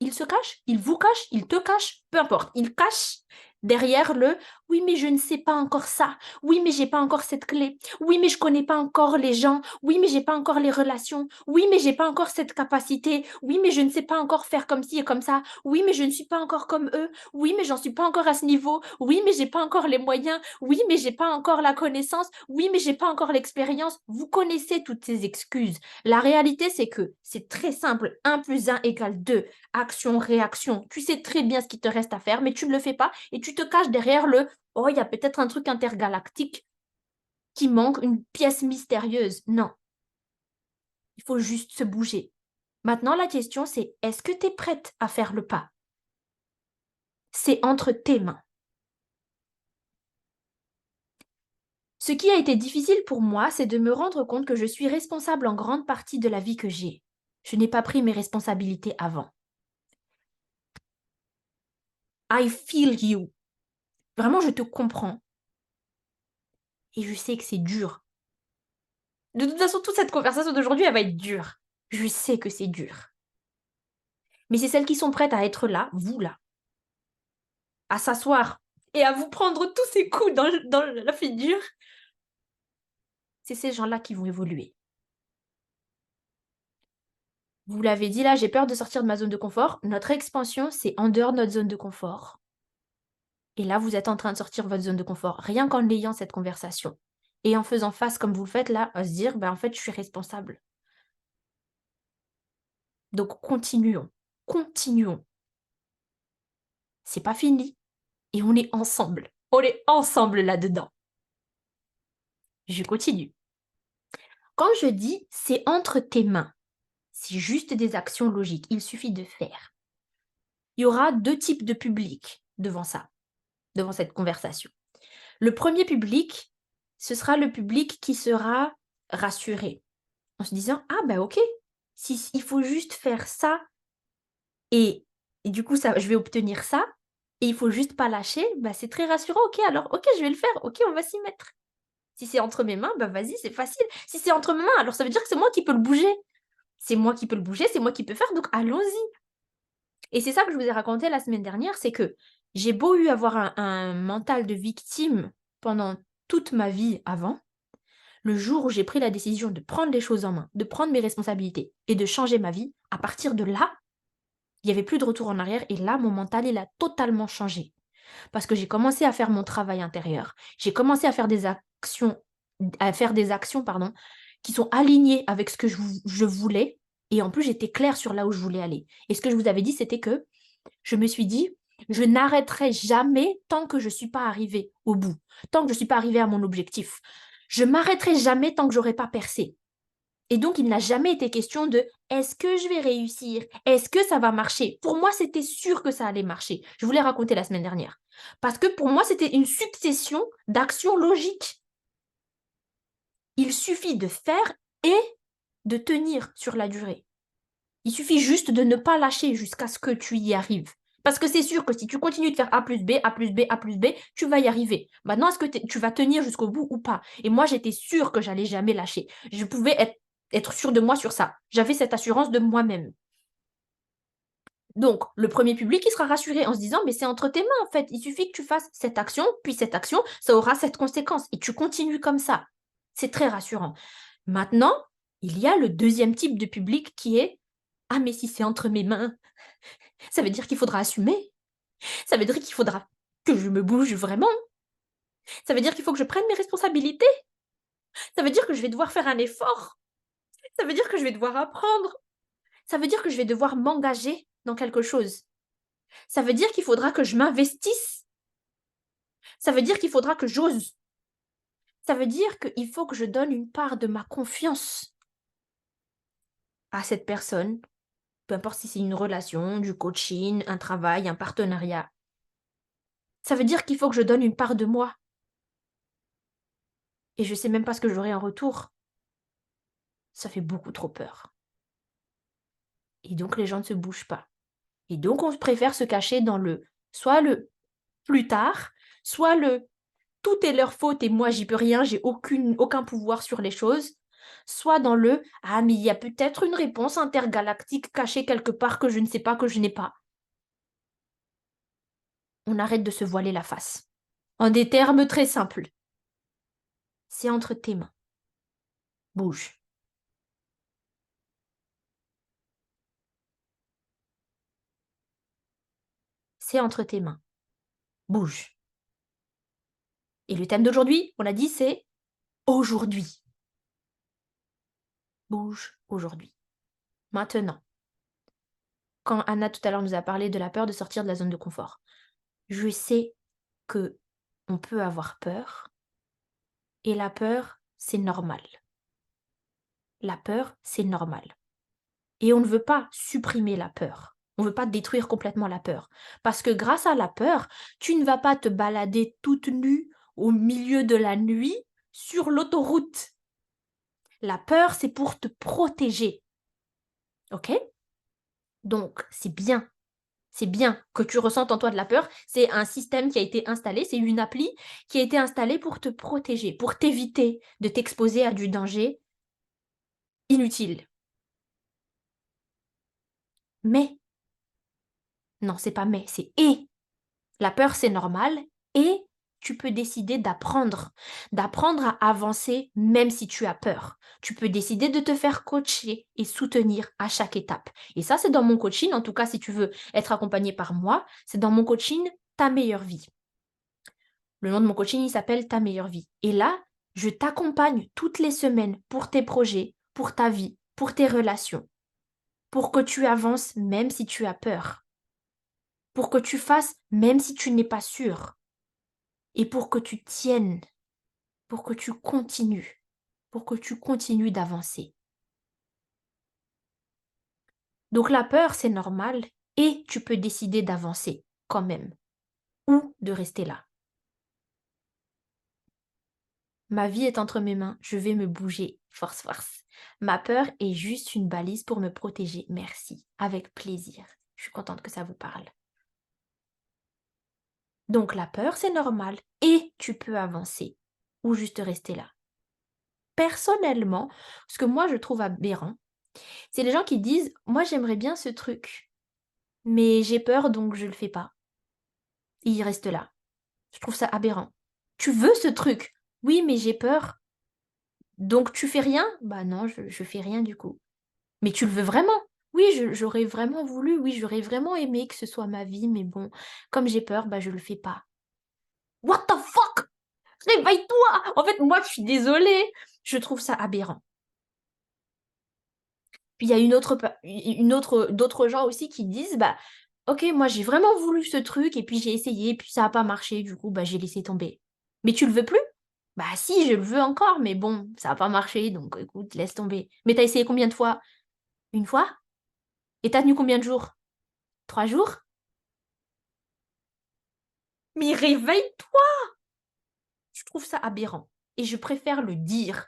Speaker 1: il se cache, il vous cache, il te cache, peu importe. Il cache derrière le: «Oui, mais je ne sais pas encore ça. Oui, mais j'ai pas encore cette clé. Oui, mais je connais pas encore les gens. Oui, mais j'ai pas encore les relations. Oui, mais j'ai pas encore cette capacité. Oui, mais je ne sais pas encore faire comme ci et comme ça. Oui, mais je ne suis pas encore comme eux. Oui, mais j'en suis pas encore à ce niveau. Oui, mais j'ai pas encore les moyens. Oui, mais j'ai pas encore la connaissance. Oui, mais j'ai pas encore l'expérience». Vous connaissez toutes ces excuses. La réalité, c'est que c'est très simple. 1 + 1 = 2. Action, réaction. Tu sais très bien ce qu'il te reste à faire, mais tu ne le fais pas et tu te caches derrière le: «Oh, il y a peut-être un truc intergalactique qui manque, une pièce mystérieuse». Non, il faut juste se bouger. Maintenant, la question, c'est: est-ce que tu es prête à faire le pas? C'est entre tes mains. Ce qui a été difficile pour moi, c'est de me rendre compte que je suis responsable en grande partie de la vie que j'ai. Je n'ai pas pris mes responsabilités avant. I feel you. Vraiment, je te comprends et je sais que c'est dur. De toute façon, toute cette conversation d'aujourd'hui, elle va être dure. Je sais que c'est dur. Mais c'est celles qui sont prêtes à être là, vous là, à s'asseoir et à vous prendre tous ces coups dans la figure, c'est ces gens-là qui vont évoluer. Vous l'avez dit là, j'ai peur de sortir de ma zone de confort. Notre expansion, c'est en dehors de notre zone de confort. Et là, vous êtes en train de sortir de votre zone de confort, rien qu'en ayant cette conversation. Et en faisant face comme vous le faites là, à se dire: «Ben, en fait, je suis responsable». Donc continuons, continuons. C'est pas fini et on est ensemble. On est ensemble là-dedans. Je continue. Quand je dis: «C'est entre tes mains», c'est juste des actions logiques, il suffit de faire. Il y aura 2 types de public devant ça, devant cette conversation. Le premier public, ce sera le public qui sera rassuré, en se disant: «Ah bah OK, si il faut juste faire ça et du coup ça je vais obtenir ça et il faut juste pas lâcher, bah, c'est très rassurant. OK alors, OK je vais le faire, OK on va s'y mettre. Si c'est entre mes mains, bah, vas-y c'est facile. Si c'est entre mes mains, alors ça veut dire que c'est moi qui peux le bouger. C'est moi qui peux le bouger, c'est moi qui peux faire, donc allons-y». Et c'est ça que je vous ai raconté la semaine dernière, c'est que j'ai beau avoir un mental de victime pendant toute ma vie avant, Le jour où j'ai pris la décision de prendre les choses en main, de prendre mes responsabilités et de changer ma vie, à partir de là, il n'y avait plus de retour en arrière et là, mon mental, il a totalement changé. Parce que j'ai commencé à faire mon travail intérieur. J'ai commencé à faire des actions, pardon, qui sont alignées avec ce que je voulais. Et en plus, j'étais claire sur là où je voulais aller. Et ce que je vous avais dit, c'était que je me suis dit, je n'arrêterai jamais tant que je ne suis pas arrivée au bout, tant que je ne suis pas arrivée à mon objectif. Je m'arrêterai jamais tant que j'aurai pas percé. Et donc, il n'a jamais été question de est-ce que je vais réussir? Est-ce que ça va marcher? Pour moi, c'était sûr que ça allait marcher. Je vous l'ai raconté la semaine dernière. Parce que pour moi, c'était une succession d'actions logiques. Il suffit de faire et de tenir sur la durée. Il suffit juste de ne pas lâcher jusqu'à ce que tu y arrives. Parce que c'est sûr que si tu continues de faire A plus B, A plus B, A plus B, tu vas y arriver. Maintenant, est-ce que tu vas tenir jusqu'au bout ou pas? Et moi, j'étais sûre que j'allais jamais lâcher. Je pouvais être sûre de moi sur ça. J'avais cette assurance de moi-même. Donc, le premier public, il sera rassuré en se disant, mais c'est entre tes mains, en fait. Il suffit que tu fasses cette action, puis cette action, ça aura cette conséquence. Et tu continues comme ça. C'est très rassurant. Maintenant, il y a le deuxième type de public qui est, ah, mais si c'est entre mes mains, ça veut dire qu'il faudra assumer. Ça veut dire qu'il faudra que je me bouge vraiment. Ça veut dire qu'il faut que je prenne mes responsabilités. Ça veut dire que je vais devoir faire un effort. Ça veut dire que je vais devoir apprendre. Ça veut dire que je vais devoir m'engager dans quelque chose. Ça veut dire qu'il faudra que je m'investisse. Ça veut dire qu'il faudra que j'ose. Ça veut dire qu'il faut que je donne une part de ma confiance à cette personne, peu importe si c'est une relation, du coaching, un travail, un partenariat. Ça veut dire qu'il faut que je donne une part de moi. Et je ne sais même pas ce que j'aurai en retour. Ça fait beaucoup trop peur. Et donc les gens ne se bougent pas. Et donc on préfère se cacher dans soit le plus tard, soit le tout est leur faute et moi j'y peux rien, j'ai aucun pouvoir sur les choses, soit dans le ah mais il y a peut-être une réponse intergalactique cachée quelque part que je ne sais pas, que je n'ai pas. On arrête de se voiler la face. En des termes très simples, c'est entre tes mains. Bouge. C'est entre tes mains. Bouge. Et le thème d'aujourd'hui, on l'a dit, c'est aujourd'hui. Bouge aujourd'hui. Maintenant. Quand Anna tout à l'heure nous a parlé de la peur de sortir de la zone de confort, je sais que on peut avoir peur et la peur, c'est normal. La peur, c'est normal. Et on ne veut pas supprimer la peur. On ne veut pas détruire complètement la peur. Parce que grâce à la peur, tu ne vas pas te balader toute nue au milieu de la nuit sur l'autoroute. La peur, c'est pour te protéger. OK? Donc, c'est bien. C'est bien que tu ressentes en toi de la peur. C'est un système qui a été installé, c'est une appli qui a été installée pour te protéger, pour t'éviter de t'exposer à du danger inutile. Mais, non, c'est pas mais, c'est et. La peur, c'est normal et tu peux décider d'apprendre à avancer même si tu as peur. Tu peux décider de te faire coacher et soutenir à chaque étape. Et ça, c'est dans mon coaching, en tout cas, si tu veux être accompagné par moi, c'est dans mon coaching Ta meilleure vie. Le nom de mon coaching, il s'appelle Ta meilleure vie. Et là, je t'accompagne toutes les semaines pour tes projets, pour ta vie, pour tes relations, pour que tu avances même si tu as peur, pour que tu fasses même si tu n'es pas sûr, et pour que tu tiennes, pour que tu continues, pour que tu continues d'avancer. Donc la peur, c'est normal, et tu peux décider d'avancer quand même, ou de rester là. Ma vie est entre mes mains, je vais me bouger. Force, force. Ma peur est juste une balise pour me protéger. Merci. Avec plaisir. Je suis contente que ça vous parle. Donc la peur, c'est normal et tu peux avancer ou juste rester là. Personnellement, ce que moi je trouve aberrant, c'est les gens qui disent moi j'aimerais bien ce truc, mais j'ai peur donc je le fais pas. Et ils restent là. Je trouve ça aberrant. Tu veux ce truc? Oui, mais j'ai peur. Donc tu fais rien? Bah non, je fais rien du coup. Mais tu le veux vraiment? Oui, j'aurais vraiment voulu, oui, j'aurais vraiment aimé que ce soit ma vie, mais bon, comme j'ai peur, bah je le fais pas. What the fuck? Réveille-toi! En fait, moi, je suis désolée, je trouve ça aberrant. Puis il y a une autre d'autres gens aussi qui disent: «Bah, OK, moi j'ai vraiment voulu ce truc et puis j'ai essayé, puis ça a pas marché, du coup, bah, j'ai laissé tomber». «Mais tu le veux plus?» «Bah si, je le veux encore, mais bon, ça a pas marché, donc écoute, laisse tomber». «Mais tu as essayé combien de fois?» «1 fois?» «Et tu as tenu combien de jours?» «3 jours?» «Mais réveille-toi!» Je trouve ça aberrant et je préfère le dire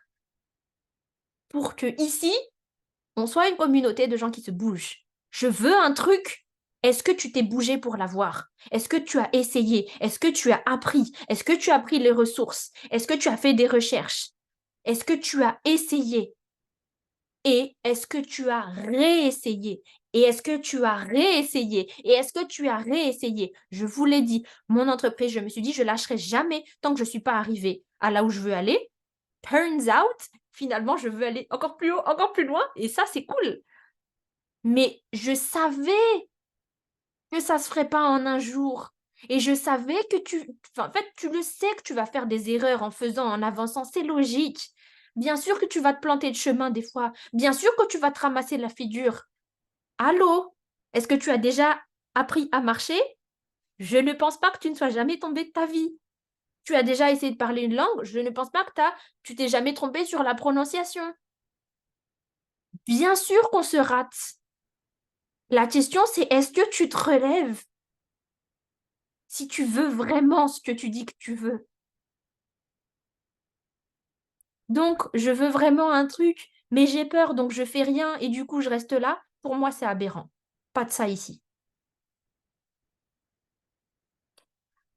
Speaker 1: pour qu'ici, on soit une communauté de gens qui se bougent. Je veux un truc. Est-ce que tu t'es bougé pour l'avoir? Est-ce que tu as essayé? Est-ce que tu as appris? Est-ce que tu as pris les ressources? Est-ce que tu as fait des recherches? Est-ce que tu as essayé? Et est-ce que tu as réessayé? Et est-ce que tu as réessayé? Et est-ce que tu as réessayé? Je vous l'ai dit, mon entreprise, je me suis dit, je lâcherai jamais tant que je ne suis pas arrivée à là où je veux aller. Turns out, finalement, je veux aller encore plus haut, encore plus loin, et ça, c'est cool. Mais je savais que ça se ferait pas en un jour. Et je savais que enfin, en fait, tu le sais que tu vas faire des erreurs en faisant, en avançant, c'est logique. Bien sûr que tu vas te planter de chemin des fois. Bien sûr que tu vas te ramasser la figure. Allô? Est-ce que tu as déjà appris à marcher? Je ne pense pas que tu ne sois jamais tombé de ta vie. Tu as déjà essayé de parler une langue? Je ne pense pas que tu t'es jamais trompé sur la prononciation. Bien sûr qu'on se rate. La question, c'est est-ce que tu te relèves? Si tu veux vraiment ce que tu dis que tu veux. Donc, je veux vraiment un truc, mais j'ai peur, donc je fais rien et du coup je reste là. Pour moi, c'est aberrant. Pas de ça ici.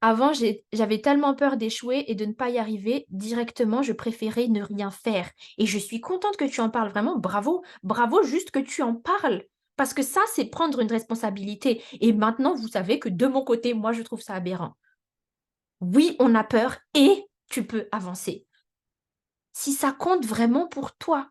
Speaker 1: Avant, j'avais tellement peur d'échouer et de ne pas y arriver, directement, je préférais ne rien faire. Et je suis contente que tu en parles, vraiment, bravo, bravo juste que tu en parles. Parce que ça, c'est prendre une responsabilité. Et maintenant, vous savez que de mon côté, moi, je trouve ça aberrant. Oui, on a peur et tu peux avancer. Si ça compte vraiment pour toi,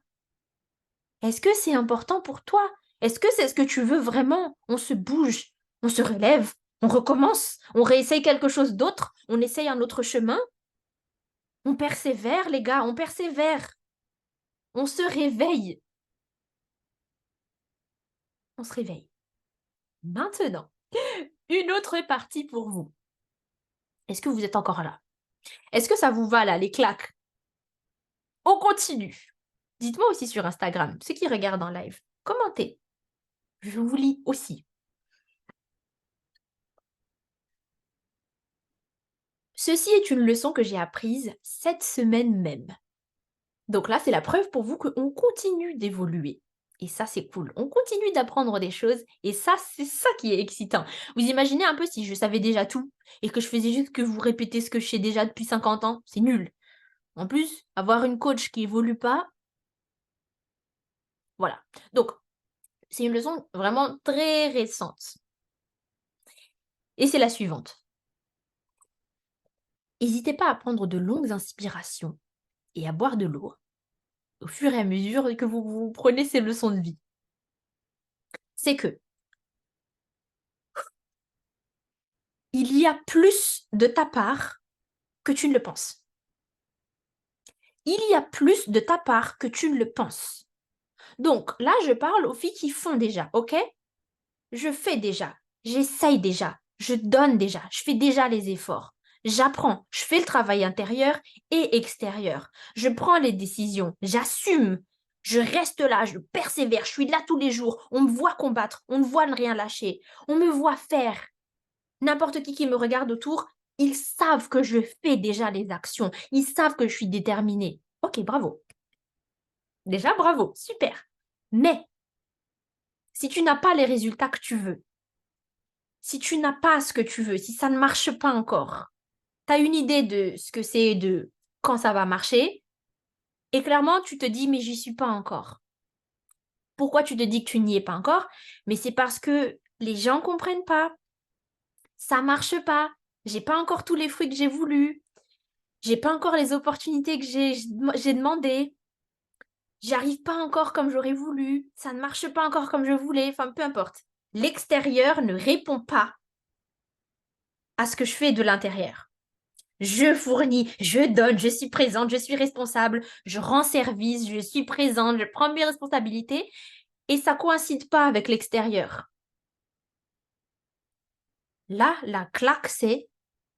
Speaker 1: est-ce que c'est important pour toi? Est-ce que c'est ce que tu veux vraiment? On se bouge, on se relève, on recommence, on réessaye quelque chose d'autre, on essaye un autre chemin, on persévère, les gars, on persévère, on se réveille, on se réveille. Maintenant, une autre partie pour vous. Est-ce que vous êtes encore là? Est-ce que ça vous va là, les claques? On continue. Dites-moi aussi sur Instagram, ceux qui regardent en live, commentez. Je vous lis aussi. Ceci est une leçon que j'ai apprise cette semaine même. Donc là, c'est la preuve pour vous qu'on continue d'évoluer. Et ça, c'est cool. On continue d'apprendre des choses et ça, c'est ça qui est excitant. Vous imaginez un peu si je savais déjà tout et que je faisais juste que vous répéter ce que je sais déjà depuis 50 ans, c'est nul. En plus, avoir une coach qui évolue pas, voilà. Donc, c'est une leçon vraiment très récente. Et c'est la suivante. N'hésitez pas à prendre de longues inspirations et à boire de l'eau au fur et à mesure que vous prenez ces leçons de vie. C'est que il y a plus de ta part que tu ne le penses. Il y a plus de ta part que tu ne le penses. Donc là, je parle aux filles qui font déjà, ok? Je fais déjà, j'essaye déjà, je donne déjà, je fais déjà les efforts. J'apprends, je fais le travail intérieur et extérieur. Je prends les décisions, j'assume, je reste là, je persévère, je suis là tous les jours. On me voit combattre, on me voit ne rien lâcher, on me voit faire. N'importe qui me regarde autour, ils savent que je fais déjà les actions. Ils savent que je suis déterminée. OK, bravo. Déjà, bravo, super. Mais si tu n'as pas les résultats que tu veux, si tu n'as pas ce que tu veux, si ça ne marche pas encore, tu as une idée de ce que c'est, de quand ça va marcher, et clairement, tu te dis, mais j'y suis pas encore. Pourquoi tu te dis que tu n'y es pas encore? Mais c'est parce que les gens comprennent pas, ça marche pas, j'ai pas encore tous les fruits que j'ai voulu. J'ai pas encore les opportunités que j'ai demandées. J'y arrive pas encore comme j'aurais voulu, ça ne marche pas encore comme je voulais, enfin peu importe. L'extérieur ne répond pas à ce que je fais de l'intérieur. Je fournis, je donne, je suis présente, je suis responsable, je rends service, je suis présente, je prends mes responsabilités et ça coïncide pas avec l'extérieur. Là, la claque, c'est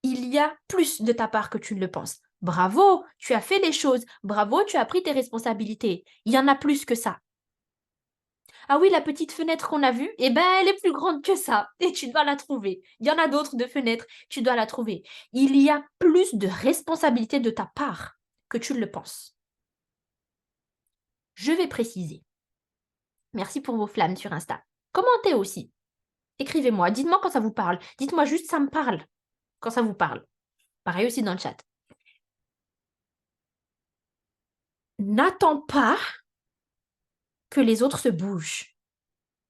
Speaker 1: il y a plus de ta part que tu ne le penses. Bravo, tu as fait les choses. Bravo, tu as pris tes responsabilités. Il y en a plus que ça. Ah oui, la petite fenêtre qu'on a vue, eh ben, elle est plus grande que ça. Et tu dois la trouver. Il y en a d'autres de fenêtres, tu dois la trouver. Il y a plus de responsabilité de ta part que tu ne le penses. Je vais préciser. Merci pour vos flammes sur Insta. Commentez aussi. Écrivez-moi. Dites-moi quand ça vous parle. Dites-moi juste ça me parle quand ça vous parle. Pareil aussi dans le chat. N'attends pas que les autres se bougent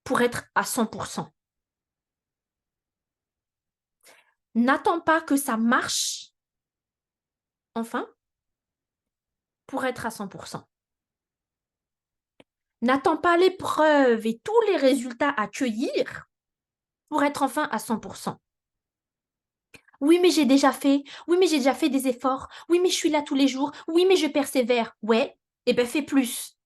Speaker 1: pour être à 100%. N'attends pas que ça marche, enfin, pour être à 100%. N'attends pas les preuves et tous les résultats à cueillir pour être enfin à 100%. Oui, mais j'ai déjà fait. Oui, mais j'ai déjà fait des efforts. Oui, mais je suis là tous les jours. Oui, mais je persévère. Ouais, eh bien fais plus.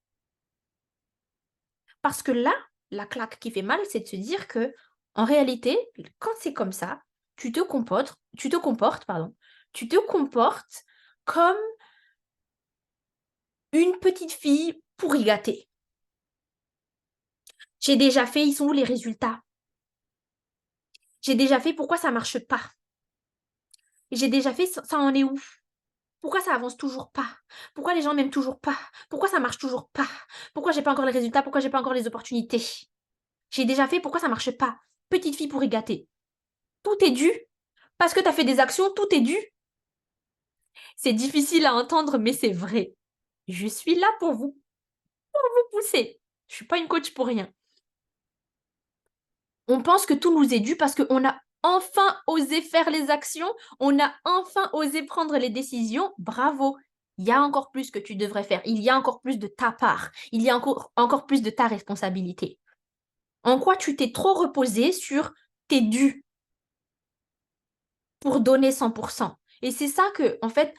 Speaker 1: Parce que là, la claque qui fait mal, c'est de se dire que, en réalité, quand c'est comme ça, tu te comportes comme une petite fille pourri gâtée. J'ai déjà fait, ils sont où les résultats? J'ai déjà fait, pourquoi ça marche pas? J'ai déjà fait, ça en est où? Pourquoi ça avance toujours pas? Pourquoi les gens m'aiment toujours pas? Pourquoi ça marche toujours pas? Pourquoi j'ai pas encore les résultats? Pourquoi j'ai pas encore les opportunités? J'ai déjà fait, pourquoi ça marche pas? Petite fille pourri gâtée. Tout est dû. Parce que tu as fait des actions, tout est dû. C'est difficile à entendre, mais c'est vrai. Je suis là pour vous pousser. Je suis pas une coach pour rien. On pense que tout nous est dû parce qu'on a enfin osé faire les actions, on a enfin osé prendre les décisions. Bravo. Il y a encore plus que tu devrais faire. Il y a encore plus de ta part. Il y a encore plus de ta responsabilité. En quoi tu t'es trop reposé sur tes dus pour donner 100%. Et c'est ça que, en fait,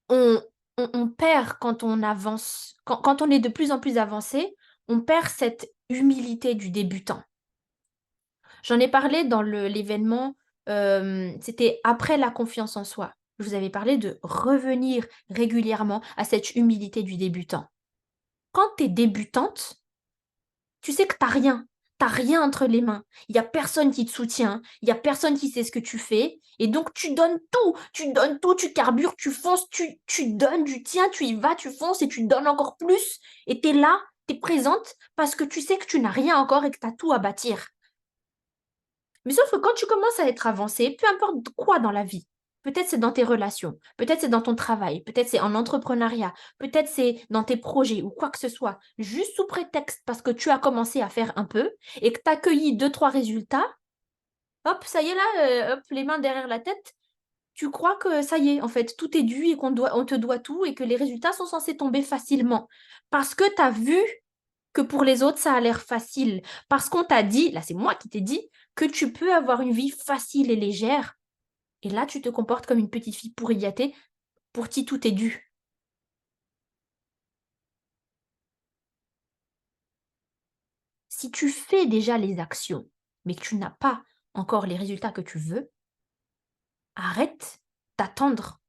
Speaker 1: on, on perd quand on avance. Quand on est de plus en plus avancé, on perd cette humilité du débutant. J'en ai parlé dans l'événement, c'était après la confiance en soi. Je vous avais parlé de revenir régulièrement à cette humilité du débutant. Quand tu es débutante, tu sais que tu n'as rien. Tu n'as rien entre les mains. Il n'y a personne qui te soutient. Il n'y a personne qui sait ce que tu fais. Et donc, tu donnes tout. Tu donnes tout. Tu carbures, tu fonces, tu donnes du tien, tu y vas, tu fonces et tu donnes encore plus. Et tu es là, tu es présente parce que tu sais que tu n'as rien encore et que tu as tout à bâtir. Mais sauf que quand tu commences à être avancé, peu importe quoi dans la vie, peut-être c'est dans tes relations, peut-être c'est dans ton travail, peut-être c'est en entrepreneuriat, peut-être c'est dans tes projets ou quoi que ce soit, juste sous prétexte parce que tu as commencé à faire un peu et que tu as accueilli deux, trois résultats, hop, ça y est là, hop, les mains derrière la tête, tu crois que ça y est, en fait, tout est dû et on te doit tout et que les résultats sont censés tomber facilement. Parce que tu as vu que pour les autres, ça a l'air facile. Parce qu'on t'a dit, là c'est moi qui t'ai dit, que tu peux avoir une vie facile et légère. Et là, tu te comportes comme une petite fille pourri gâtée pour qui tout est dû. Si tu fais déjà les actions, mais que tu n'as pas encore les résultats que tu veux, arrête d'attendre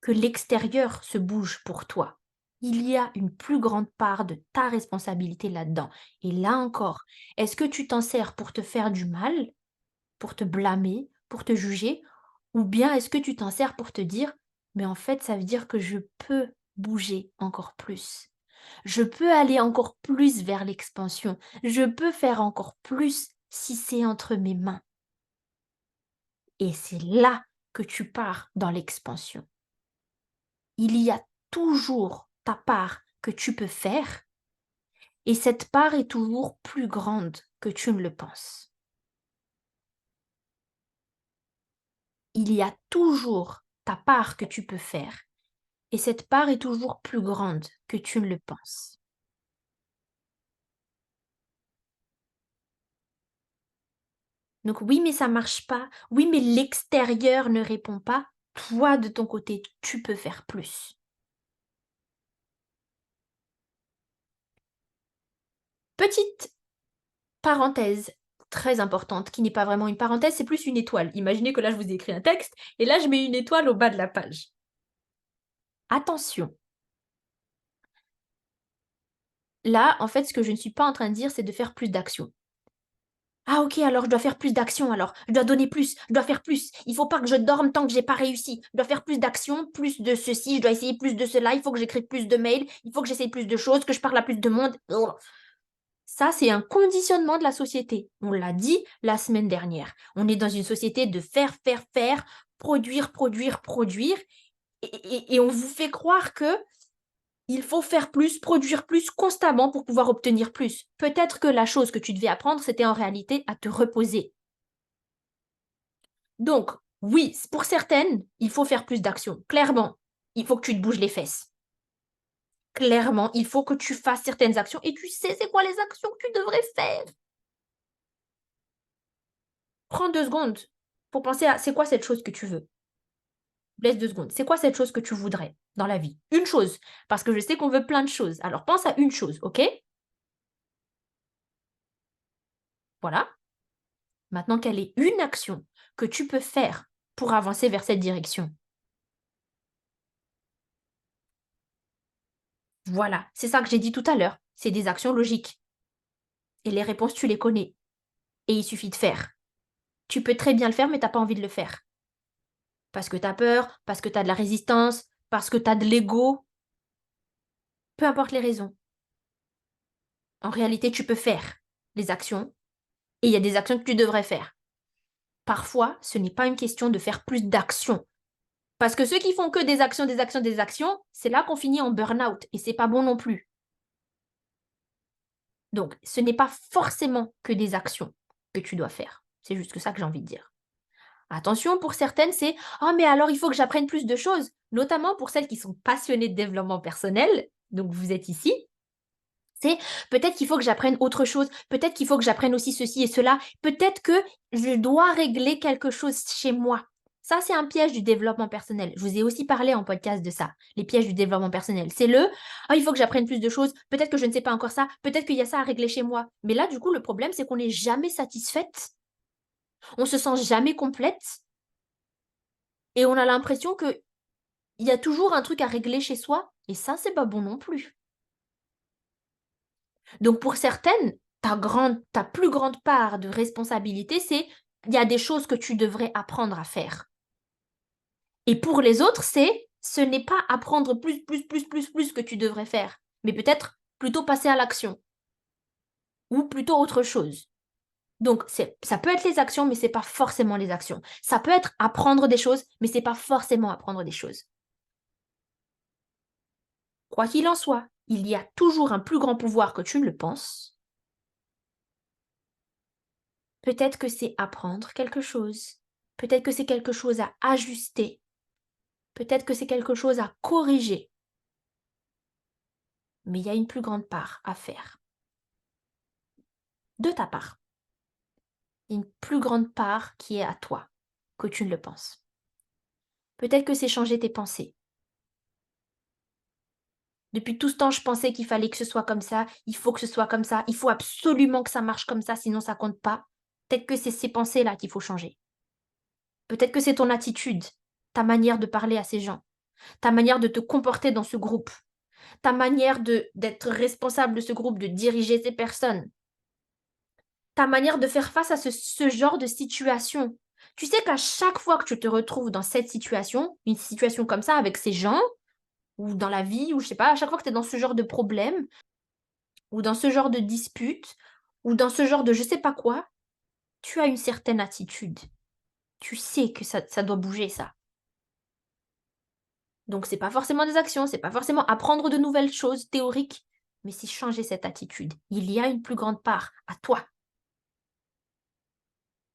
Speaker 1: que l'extérieur se bouge pour toi. Il y a une plus grande part de ta responsabilité là-dedans. Et là encore, est-ce que tu t'en sers pour te faire du mal, pour te blâmer, pour te juger, ou bien est-ce que tu t'en sers pour te dire, mais en fait, ça veut dire que je peux bouger encore plus. Je peux aller encore plus vers l'expansion. Je peux faire encore plus si c'est entre mes mains. Et c'est là que tu pars dans l'expansion. Il y a toujours ta part que tu peux faire et cette part est toujours plus grande que tu ne le penses. Il y a toujours ta part que tu peux faire et cette part est toujours plus grande que tu ne le penses. Donc oui, mais ça marche pas. Oui, mais l'extérieur ne répond pas. Toi, de ton côté, tu peux faire plus. Petite parenthèse très importante, qui n'est pas vraiment une parenthèse, c'est plus une étoile. Imaginez que là, je vous ai écrit un texte et là, je mets une étoile au bas de la page. Attention. Là, en fait, ce que je ne suis pas en train de dire, c'est de faire plus d'actions. Ah OK, alors je dois faire plus d'actions alors. Je dois donner plus, je dois faire plus. Il faut pas que je dorme tant que j'ai pas réussi. Je dois faire plus d'actions, plus de ceci, je dois essayer plus de cela, il faut que j'écrive plus de mails, il faut que j'essaye plus de choses, que je parle à plus de monde. Ça, c'est un conditionnement de la société. On l'a dit la semaine dernière. On est dans une société de faire, faire, faire, produire, produire, produire et on vous fait croire que il faut faire plus, produire plus constamment pour pouvoir obtenir plus. Peut-être que la chose que tu devais apprendre, c'était en réalité à te reposer. Donc, oui, pour certaines, il faut faire plus d'actions. Clairement, il faut que tu te bouges les fesses. Clairement, il faut que tu fasses certaines actions et tu sais c'est quoi les actions que tu devrais faire. Prends 2 secondes pour penser à c'est quoi cette chose que tu veux. Laisse 2 secondes. C'est quoi cette chose que tu voudrais dans la vie? Une chose, parce que je sais qu'on veut plein de choses. Alors pense à une chose, OK? Voilà. Maintenant, quelle est une action que tu peux faire pour avancer vers cette direction? Voilà, c'est ça que j'ai dit tout à l'heure. C'est des actions logiques et les réponses, tu les connais et il suffit de faire. Tu peux très bien le faire, mais tu as pas envie de le faire. Parce que tu as peur, parce que tu as de la résistance, parce que tu as de l'ego, peu importe les raisons. En réalité, tu peux faire les actions et il y a des actions que tu devrais faire. Parfois, ce n'est pas une question de faire plus d'actions. Parce que ceux qui font que des actions, des actions, des actions, c'est là qu'on finit en burn-out et c'est pas bon non plus. Donc, ce n'est pas forcément que des actions que tu dois faire. C'est juste que ça que j'ai envie de dire. Attention, pour certaines, c'est «Oh, mais alors il faut que j'apprenne plus de choses», notamment pour celles qui sont passionnées de développement personnel, donc vous êtes ici. C'est peut-être qu'il faut que j'apprenne autre chose, peut-être qu'il faut que j'apprenne aussi ceci et cela, peut-être que je dois régler quelque chose chez moi. Ça, c'est un piège du développement personnel. Je vous ai aussi parlé en podcast de ça, les pièges du développement personnel. C'est le «Ah, il faut que j'apprenne plus de choses, peut-être que je ne sais pas encore ça, peut-être qu'il y a ça à régler chez moi». Mais là, du coup, le problème, c'est qu'on n'est jamais satisfaite, on se sent jamais complète et on a l'impression qu'il y a toujours un truc à régler chez soi et ça, c'est pas bon non plus. Donc pour certaines, ta plus grande part de responsabilité, c'est il y a des choses que tu devrais apprendre à faire. Et pour les autres, ce n'est pas apprendre plus que tu devrais faire, mais peut-être plutôt passer à l'action ou plutôt autre chose. Donc ça peut être les actions, mais c'est pas forcément les actions. Ça peut être apprendre des choses, mais c'est pas forcément apprendre des choses. Quoi qu'il en soit, il y a toujours un plus grand pouvoir que tu ne le penses. Peut-être que c'est apprendre quelque chose. Peut-être que c'est quelque chose à ajuster. Peut-être que c'est quelque chose à corriger. Mais il y a une plus grande part à faire. De ta part. Une plus grande part qui est à toi que tu ne le penses. Peut-être que c'est changer tes pensées. Depuis tout ce temps, je pensais qu'il fallait que ce soit comme ça, il faut que ce soit comme ça, il faut absolument que ça marche comme ça, sinon ça compte pas. Peut-être que c'est ces pensées-là qu'il faut changer. Peut-être que c'est ton attitude, ta manière de parler à ces gens, ta manière de te comporter dans ce groupe, ta manière d'être responsable de ce groupe, de diriger ces personnes, ta manière de faire face à ce genre de situation. Tu sais qu'à chaque fois que tu te retrouves dans cette situation, une situation comme ça avec ces gens, ou dans la vie, ou je sais pas, à chaque fois que tu es dans ce genre de problème, ou dans ce genre de dispute, ou dans ce genre de je sais pas quoi, tu as une certaine attitude. Tu sais que ça doit bouger ça. Donc c'est pas forcément des actions, c'est pas forcément apprendre de nouvelles choses théoriques, mais c'est changer cette attitude. Il y a une plus grande part à toi.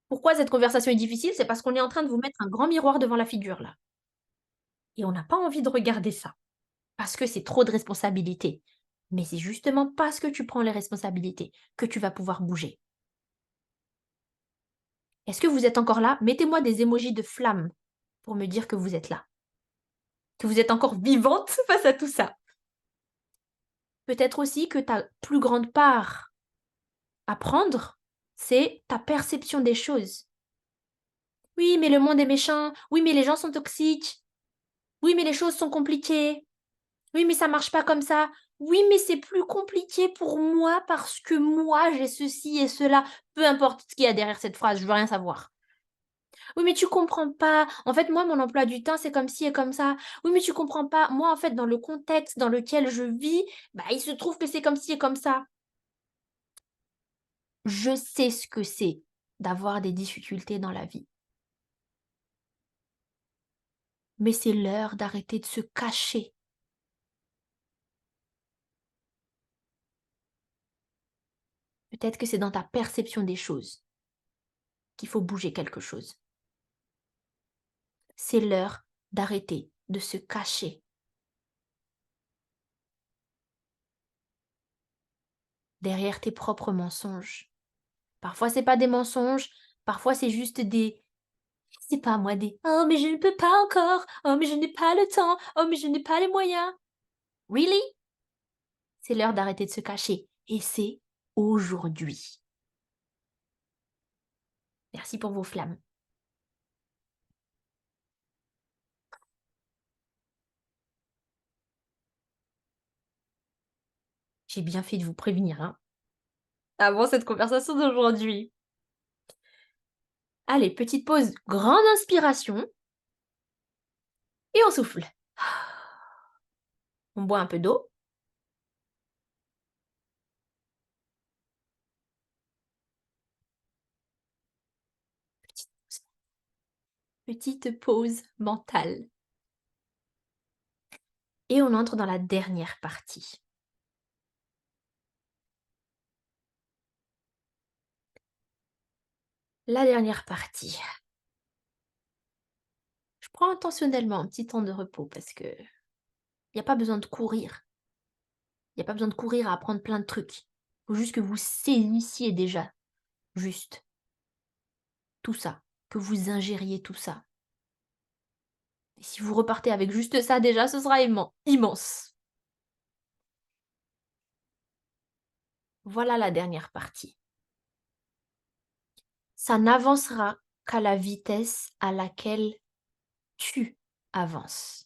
Speaker 1: Pourquoi cette conversation est difficile? C'est parce qu'on est en train de vous mettre un grand miroir devant la figure là et on n'a pas envie de regarder ça, parce que c'est trop de responsabilités. Mais c'est justement parce que tu prends les responsabilités que tu vas pouvoir bouger Est-ce que vous êtes encore là? Mettez-moi des émojis de flammes pour me dire que vous êtes là, que vous êtes encore vivante face à tout ça. Peut-être aussi que ta plus grande part à prendre, c'est ta perception des choses. Oui, mais le monde est méchant. Oui, mais les gens sont toxiques. Oui, mais les choses sont compliquées. Oui, mais ça marche pas comme ça. Oui, mais c'est plus compliqué pour moi parce que moi j'ai ceci et cela. Peu importe ce qu'il y a derrière cette phrase, je veux rien savoir. Oui, mais tu comprends pas. En fait, moi, mon emploi du temps, c'est comme ci et comme ça. Oui, mais tu comprends pas. Moi, en fait, dans le contexte dans lequel je vis, bah, il se trouve que c'est comme ci et comme ça. Je sais ce que c'est d'avoir des difficultés dans la vie. Mais c'est l'heure d'arrêter de se cacher. Peut-être que c'est dans ta perception des choses qu'il faut bouger quelque chose. C'est l'heure d'arrêter de se cacher derrière tes propres mensonges. Parfois, c'est pas des mensonges, parfois c'est juste des c'est pas moi des «Oh mais je ne peux pas encore. Oh mais je n'ai pas le temps. Oh mais je n'ai pas les moyens». Really? C'est l'heure d'arrêter de se cacher et c'est aujourd'hui. Merci pour vos flammes. J'ai bien fait de vous prévenir, hein, avant cette conversation d'aujourd'hui. Allez, petite pause, grande inspiration et on souffle. On boit un peu d'eau. Petite pause mentale et on entre dans la dernière partie. La dernière partie. Je prends intentionnellement un petit temps de repos parce que il y a pas besoin de courir. Il y a pas besoin de courir à apprendre plein de trucs. Faut juste que vous saisissiez déjà, juste, tout ça, que vous ingériez tout ça. Et si vous repartez avec juste ça déjà, ce sera immense. Voilà la dernière partie. Ça n'avancera qu'à la vitesse à laquelle tu avances.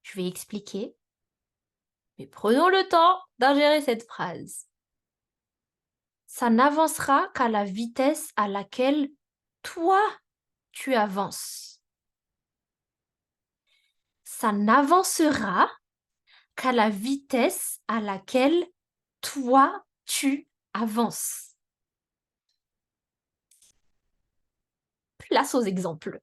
Speaker 1: Je vais expliquer, mais prenons le temps d'ingérer cette phrase. Ça n'avancera qu'à la vitesse à laquelle toi, tu avances. Ça n'avancera qu'à la vitesse à laquelle toi, tu avances. Place aux exemples.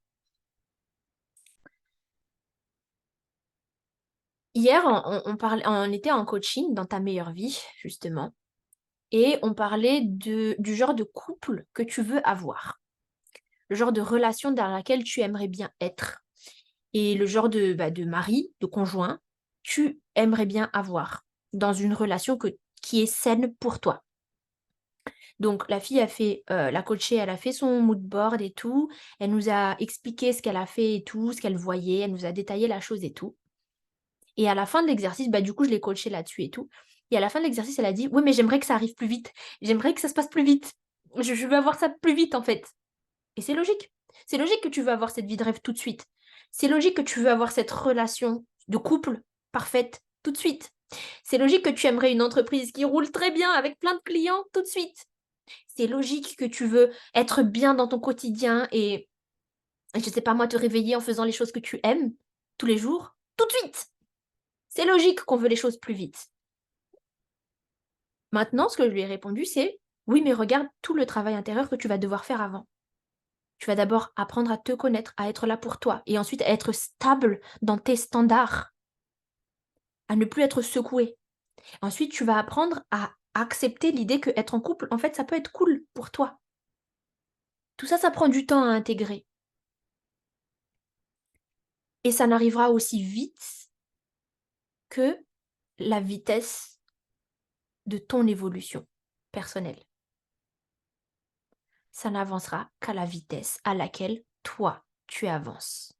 Speaker 1: Hier, on était en coaching dans ta meilleure vie, justement, et on parlait du genre de couple que tu veux avoir, le genre de relation dans laquelle tu aimerais bien être et le genre de mari, de conjoint, tu aimerais bien avoir dans une relation qui est saine pour toi. Donc la fille a fait, la coachée, elle a fait son mood board et tout. Elle nous a expliqué ce qu'elle a fait et tout, ce qu'elle voyait. Elle nous a détaillé la chose et tout. Et à la fin de l'exercice, bah, du coup, je l'ai coachée là-dessus et tout. Et à la fin de l'exercice, elle a dit: «Oui, mais j'aimerais que ça arrive plus vite. J'aimerais que ça se passe plus vite. Je veux avoir ça plus vite, en fait». Et c'est logique. C'est logique que tu veux avoir cette vie de rêve tout de suite. C'est logique que tu veux avoir cette relation de couple parfaite tout de suite. C'est logique que tu aimerais une entreprise qui roule très bien avec plein de clients tout de suite. C'est logique que tu veux être bien dans ton quotidien et je sais pas moi, te réveiller en faisant les choses que tu aimes tous les jours, tout de suite. C'est logique qu'on veut les choses plus vite. Maintenant, ce que je lui ai répondu, c'est: «Oui, mais regarde tout le travail intérieur que tu vas devoir faire avant. Tu vas d'abord apprendre à te connaître, à être là pour toi et ensuite à être stable dans tes standards, à ne plus être secoué. Ensuite, tu vas apprendre à accepter l'idée qu'être en couple, en fait, ça peut être cool pour toi. Tout ça, ça prend du temps à intégrer et ça n'arrivera aussi vite que la vitesse de ton évolution personnelle. ça n'avancera qu'à la vitesse à laquelle toi, tu avances.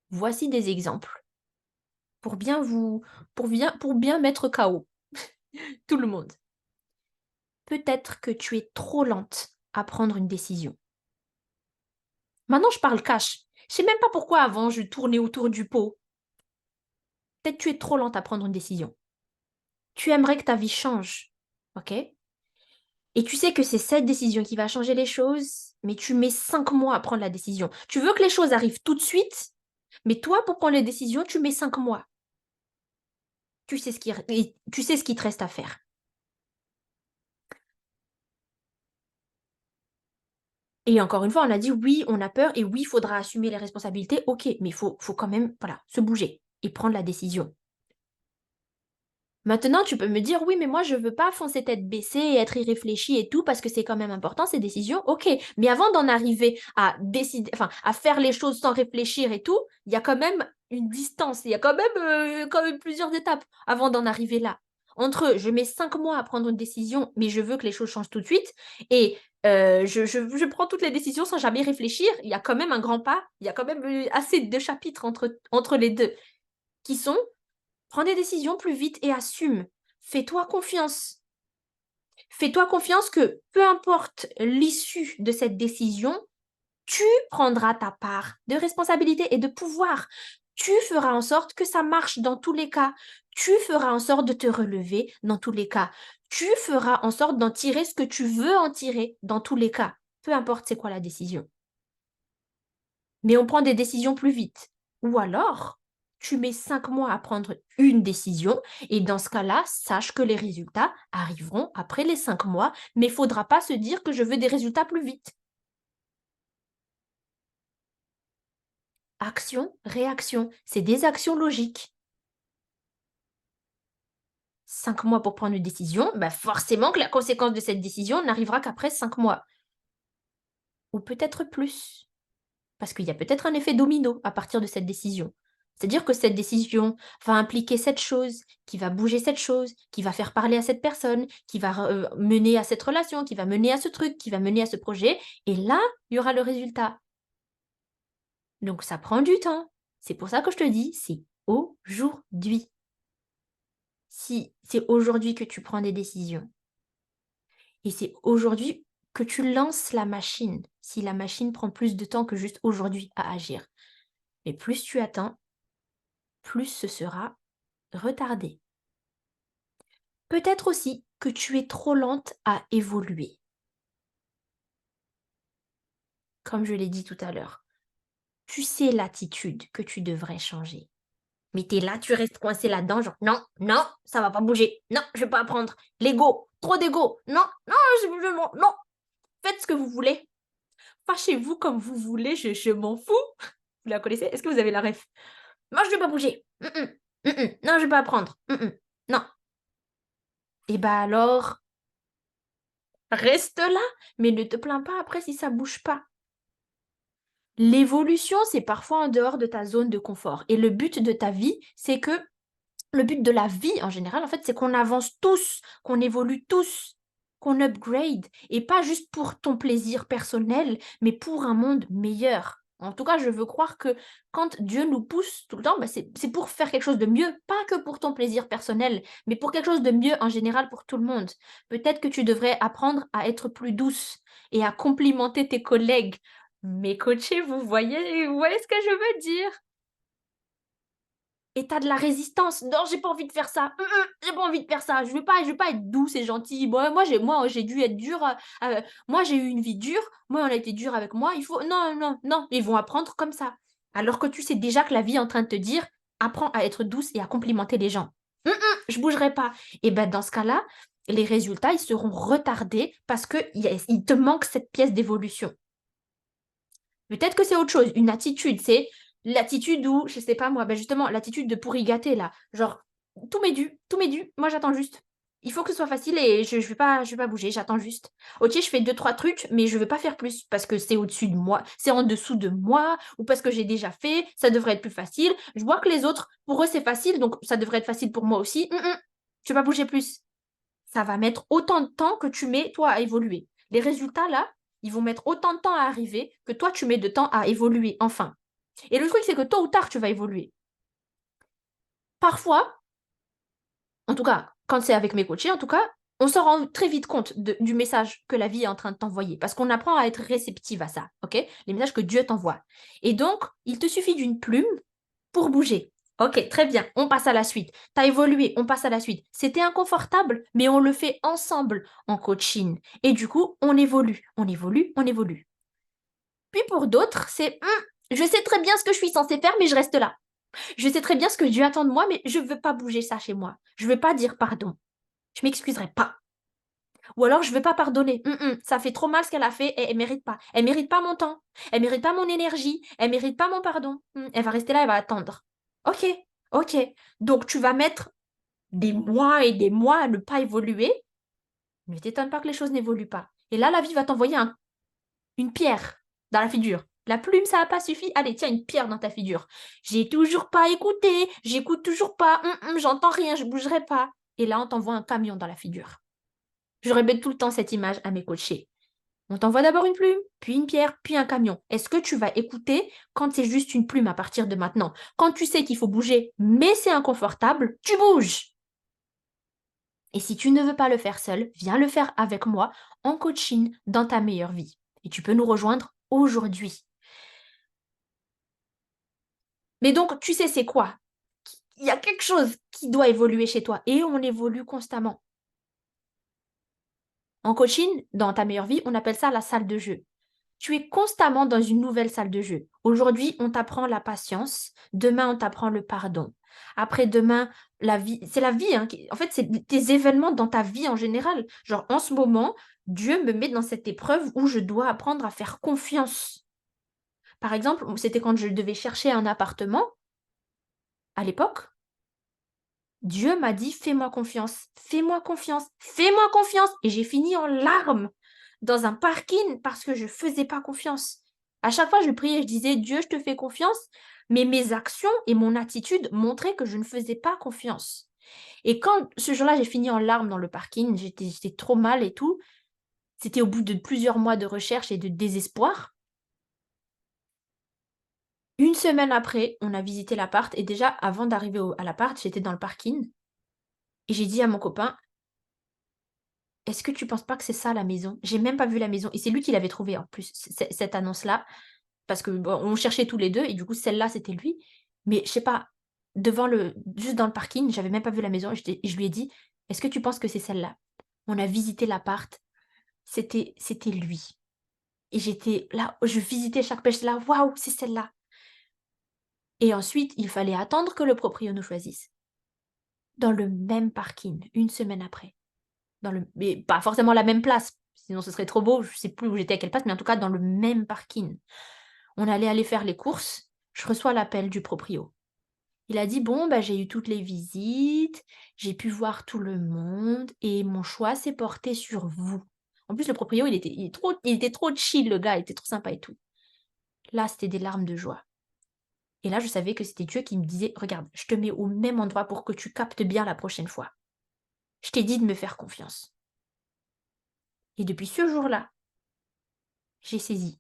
Speaker 1: Voici des exemples pour bien vous pour bien mettre KO tout le monde. Peut-être que tu es trop lente à prendre une décision. Maintenant, je parle cash. Je sais même pas pourquoi avant je tournais autour du pot. Peut-être tu es trop lente à prendre une décision. Tu aimerais que ta vie change, OK? Et tu sais que c'est cette décision qui va changer les choses, mais tu mets 5 mois à prendre la décision. Tu veux que les choses arrivent tout de suite, mais toi, pour prendre les décisions, tu mets 5 mois. Tu sais ce qu'il te reste à faire. Et encore une fois, on a dit: «Oui, on a peur et oui, il faudra assumer les responsabilités». OK, mais il faut quand même, voilà, se bouger et prendre la décision. Maintenant, tu peux me dire: «Oui, mais moi, je veux pas foncer tête baissée et être irréfléchi et tout parce que c'est quand même important ces décisions». OK, mais avant d'en arriver à décider enfin, à faire les choses sans réfléchir et tout, il y a quand même une distance, il y a quand même plusieurs étapes avant d'en arriver là. Entre je mets 5 mois à prendre une décision, mais je veux que les choses changent tout de suite et je prends toutes les décisions sans jamais réfléchir, il y a quand même un grand pas, il y a quand même, assez de chapitres entre les 2 qui sont: prends des décisions plus vite et assume. Fais-toi confiance. Fais-toi confiance que peu importe l'issue de cette décision, tu prendras ta part de responsabilité et de pouvoir. Tu feras en sorte que ça marche dans tous les cas. Tu feras en sorte de te relever dans tous les cas. Tu feras en sorte d'en tirer ce que tu veux en tirer dans tous les cas. Peu importe c'est quoi la décision. Mais on prend des décisions plus vite. Ou alors, tu mets 5 mois à prendre une décision et dans ce cas-là, sache que les résultats arriveront après les 5 mois, mais il faudra pas se dire que je veux des résultats plus vite. Action, réaction, c'est des actions logiques. 5 mois pour prendre une décision, bah forcément que la conséquence de cette décision n'arrivera qu'après 5 mois. Ou peut-être plus. Parce qu'il y a peut-être un effet domino à partir de cette décision. C'est-à-dire que cette décision va impliquer cette chose, qui va bouger cette chose, qui va faire parler à cette personne, qui va mener à cette relation, qui va mener à ce truc, qui va mener à ce projet. Et là, il y aura le résultat. Donc ça prend du temps. C'est pour ça que je te dis, c'est aujourd'hui. Si c'est aujourd'hui que tu prends des décisions et c'est aujourd'hui que tu lances la machine, si la machine prend plus de temps que juste aujourd'hui à agir. Mais plus tu attends, plus ce sera retardé. Peut-être aussi que tu es trop lente à évoluer, comme je l'ai dit tout à l'heure. Tu sais l'attitude que tu devrais changer. Mais tu es là, tu restes coincé là-dedans, genre non, non, ça va pas bouger. Non, je vais pas apprendre. L'ego, trop d'ego. Non, non, non, non. Faites ce que vous voulez. Fâchez-vous comme vous voulez, je m'en fous. Vous la connaissez? Est-ce que vous avez la ref? Moi, je vais pas bouger. Non, je vais pas apprendre. Non. Et bah alors, reste là, mais ne te plains pas après si ça bouge pas. L'évolution, c'est parfois en dehors de ta zone de confort. Et le but de ta vie, c'est que le but de la vie en général, en fait, c'est qu'on avance tous, qu'on évolue tous, qu'on upgrade. Et pas juste pour ton plaisir personnel, mais pour un monde meilleur. En tout cas, je veux croire que quand Dieu nous pousse tout le temps, bah, c'est pour faire quelque chose de mieux, pas que pour ton plaisir personnel, mais pour quelque chose de mieux en général pour tout le monde. Peut-être que tu devrais apprendre à être plus douce et à complimenter tes collègues. Mes coachés, vous voyez ce que je veux dire? Et tu as de la résistance. «Non, j'ai pas envie de faire ça. J'ai pas envie de faire ça. Je veux pas être douce et gentille. Moi, j'ai dû être dure, moi, j'ai eu une vie dure. Moi, on a été dur avec moi. Il faut non, non, non». Ils vont apprendre comme ça. Alors que tu sais déjà que la vie est en train de te dire: «Apprends à être douce et à complimenter les gens». Je bougerai pas». Et ben, dans ce cas-là, les résultats, ils seront retardés parce qu'il te manque cette pièce d'évolution. Peut-être que c'est autre chose, une attitude, c'est l'attitude où, je sais pas moi, ben justement, l'attitude de pourri gâté là, genre tout m'est dû, moi j'attends juste. Il faut que ce soit facile et je vais pas bouger, j'attends juste. OK, je fais deux trois trucs, mais je veux pas faire plus parce que c'est au-dessus de moi, c'est en dessous de moi ou parce que j'ai déjà fait, ça devrait être plus facile. Je vois que les autres, pour eux, c'est facile, donc ça devrait être facile pour moi aussi. Je vais pas bouger plus. Ça va mettre autant de temps que tu mets, toi, à évoluer. Les résultats, là, ils vont mettre autant de temps à arriver que toi, tu mets de temps à évoluer, enfin. Et le truc, c'est que tôt ou tard, tu vas évoluer. Parfois, en tout cas, quand c'est avec mes coachés, en tout cas, on se rend très vite compte du message que la vie est en train de t'envoyer parce qu'on apprend à être réceptive à ça, ok? Les messages que Dieu t'envoie. Et donc, il te suffit d'une plume pour bouger. Ok, très bien, on passe à la suite. Tu as évolué, on passe à la suite. C'était inconfortable, mais on le fait ensemble en coaching. Et du coup, on évolue, on évolue, on évolue. Puis pour d'autres, c'est je sais très bien ce que je suis censée faire, mais je reste là. Je sais très bien ce que Dieu attend de moi, mais je ne veux pas bouger ça chez moi. Je ne veux pas dire pardon. Je m'excuserai pas. Ou alors je ne veux pas pardonner. Ça fait trop mal ce qu'elle a fait et elle mérite pas. Elle mérite pas mon temps. Elle mérite pas mon énergie. Elle mérite pas mon pardon. Elle va rester là, elle va attendre. Ok, ok. Donc tu vas mettre des mois et des mois à ne pas évoluer. Ne t'étonne pas que les choses n'évoluent pas. Et là, la vie va t'envoyer une pierre dans la figure. La plume, ça n'a pas suffi. Allez, tiens, une pierre dans ta figure. J'ai toujours pas écouté. J'écoute toujours pas. J'entends rien, je bougerai pas. Et là, on t'envoie un camion dans la figure. Je répète tout le temps cette image à mes coachés. On t'envoie d'abord une plume, puis une pierre, puis un camion. Est-ce que tu vas écouter quand c'est juste une plume à partir de maintenant? Quand tu sais qu'il faut bouger, mais c'est inconfortable, tu bouges. Et si tu ne veux pas le faire seul, viens le faire avec moi en coaching dans ta meilleure vie. Et tu peux nous rejoindre aujourd'hui. Mais donc, tu sais, c'est quoi? Il y a quelque chose qui doit évoluer chez toi et on évolue constamment. En coaching, dans ta meilleure vie, on appelle ça la salle de jeu. Tu es constamment dans une nouvelle salle de jeu. Aujourd'hui, on t'apprend la patience. Demain, on t'apprend le pardon. Après-demain, la vie, c'est la vie. En fait, c'est tes événements dans ta vie en général. Genre, en ce moment, Dieu me met dans cette épreuve où je dois apprendre à faire confiance. Par exemple, c'était quand je devais chercher un appartement à l'époque. Dieu m'a dit, fais-moi confiance, fais-moi confiance, fais-moi confiance. Et j'ai fini en larmes dans un parking parce que je ne faisais pas confiance. À chaque fois, je priais, je disais, Dieu, je te fais confiance, mais mes actions et mon attitude montraient que je ne faisais pas confiance. Et quand ce jour-là, j'ai fini en larmes dans le parking, j'étais trop mal et tout. C'était au bout de plusieurs mois de recherche et de désespoir. Une semaine après, on a visité l'appart et déjà, avant d'arriver à l'appart, j'étais dans le parking et j'ai dit à mon copain, est-ce que tu penses pas que c'est ça la maison? J'ai même pas vu la maison et c'est lui qui l'avait trouvée en plus, cette annonce-là, parce que bon, on cherchait tous les 2 et du coup celle-là c'était lui. Mais je sais pas, juste dans le parking, j'avais même pas vu la maison et je lui ai dit: «Est-ce que tu penses que c'est celle-là?» On a visité l'appart, c'était lui et j'étais là, je visitais chaque pièce là: «Waouh, c'est celle-là!» Et ensuite, il fallait attendre que le proprio nous choisisse. Dans le même parking, une semaine après. Mais pas forcément la même place, sinon ce serait trop beau, je sais plus où j'étais à quelle place, mais en tout cas dans le même parking. On allait aller faire les courses, je reçois l'appel du proprio. Il a dit: «Bon, bah, j'ai eu toutes les visites, j'ai pu voir tout le monde et mon choix s'est porté sur vous». En plus, le proprio, il était trop chill, le gars, il était trop sympa et tout. Là, c'était des larmes de joie et là, je savais que c'était Dieu qui me disait: «Regarde, je te mets au même endroit pour que tu captes bien la prochaine fois. Je t'ai dit de me faire confiance». Et depuis ce jour-là, j'ai saisi.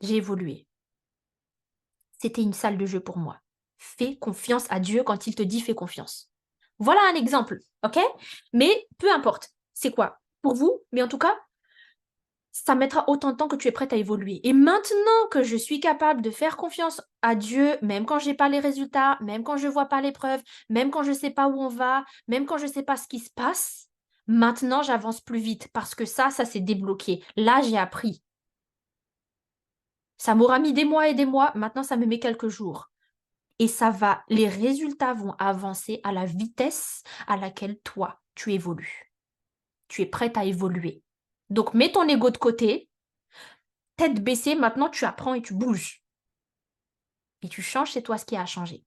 Speaker 1: J'ai évolué. C'était une salle de jeu pour moi. Fais confiance à Dieu quand il te dit fais confiance. Voilà un exemple, ok? Mais peu importe, c'est quoi pour vous, mais en tout cas, ça mettra autant de temps que tu es prête à évoluer. Et maintenant que je suis capable de faire confiance à Dieu, même quand j'ai pas les résultats, même quand je vois pas les preuves, même quand je sais pas où on va, même quand je sais pas ce qui se passe, maintenant j'avance plus vite parce que ça s'est débloqué. Là, j'ai appris. Ça m'aura mis des mois et des mois, maintenant ça me met quelques jours. Et les résultats vont avancer à la vitesse à laquelle toi, tu évolues. Tu es prête à évoluer. Donc mets ton ego de côté, tête baissée, maintenant tu apprends et tu bouges. Et tu changes, c'est toi ce qui a changé.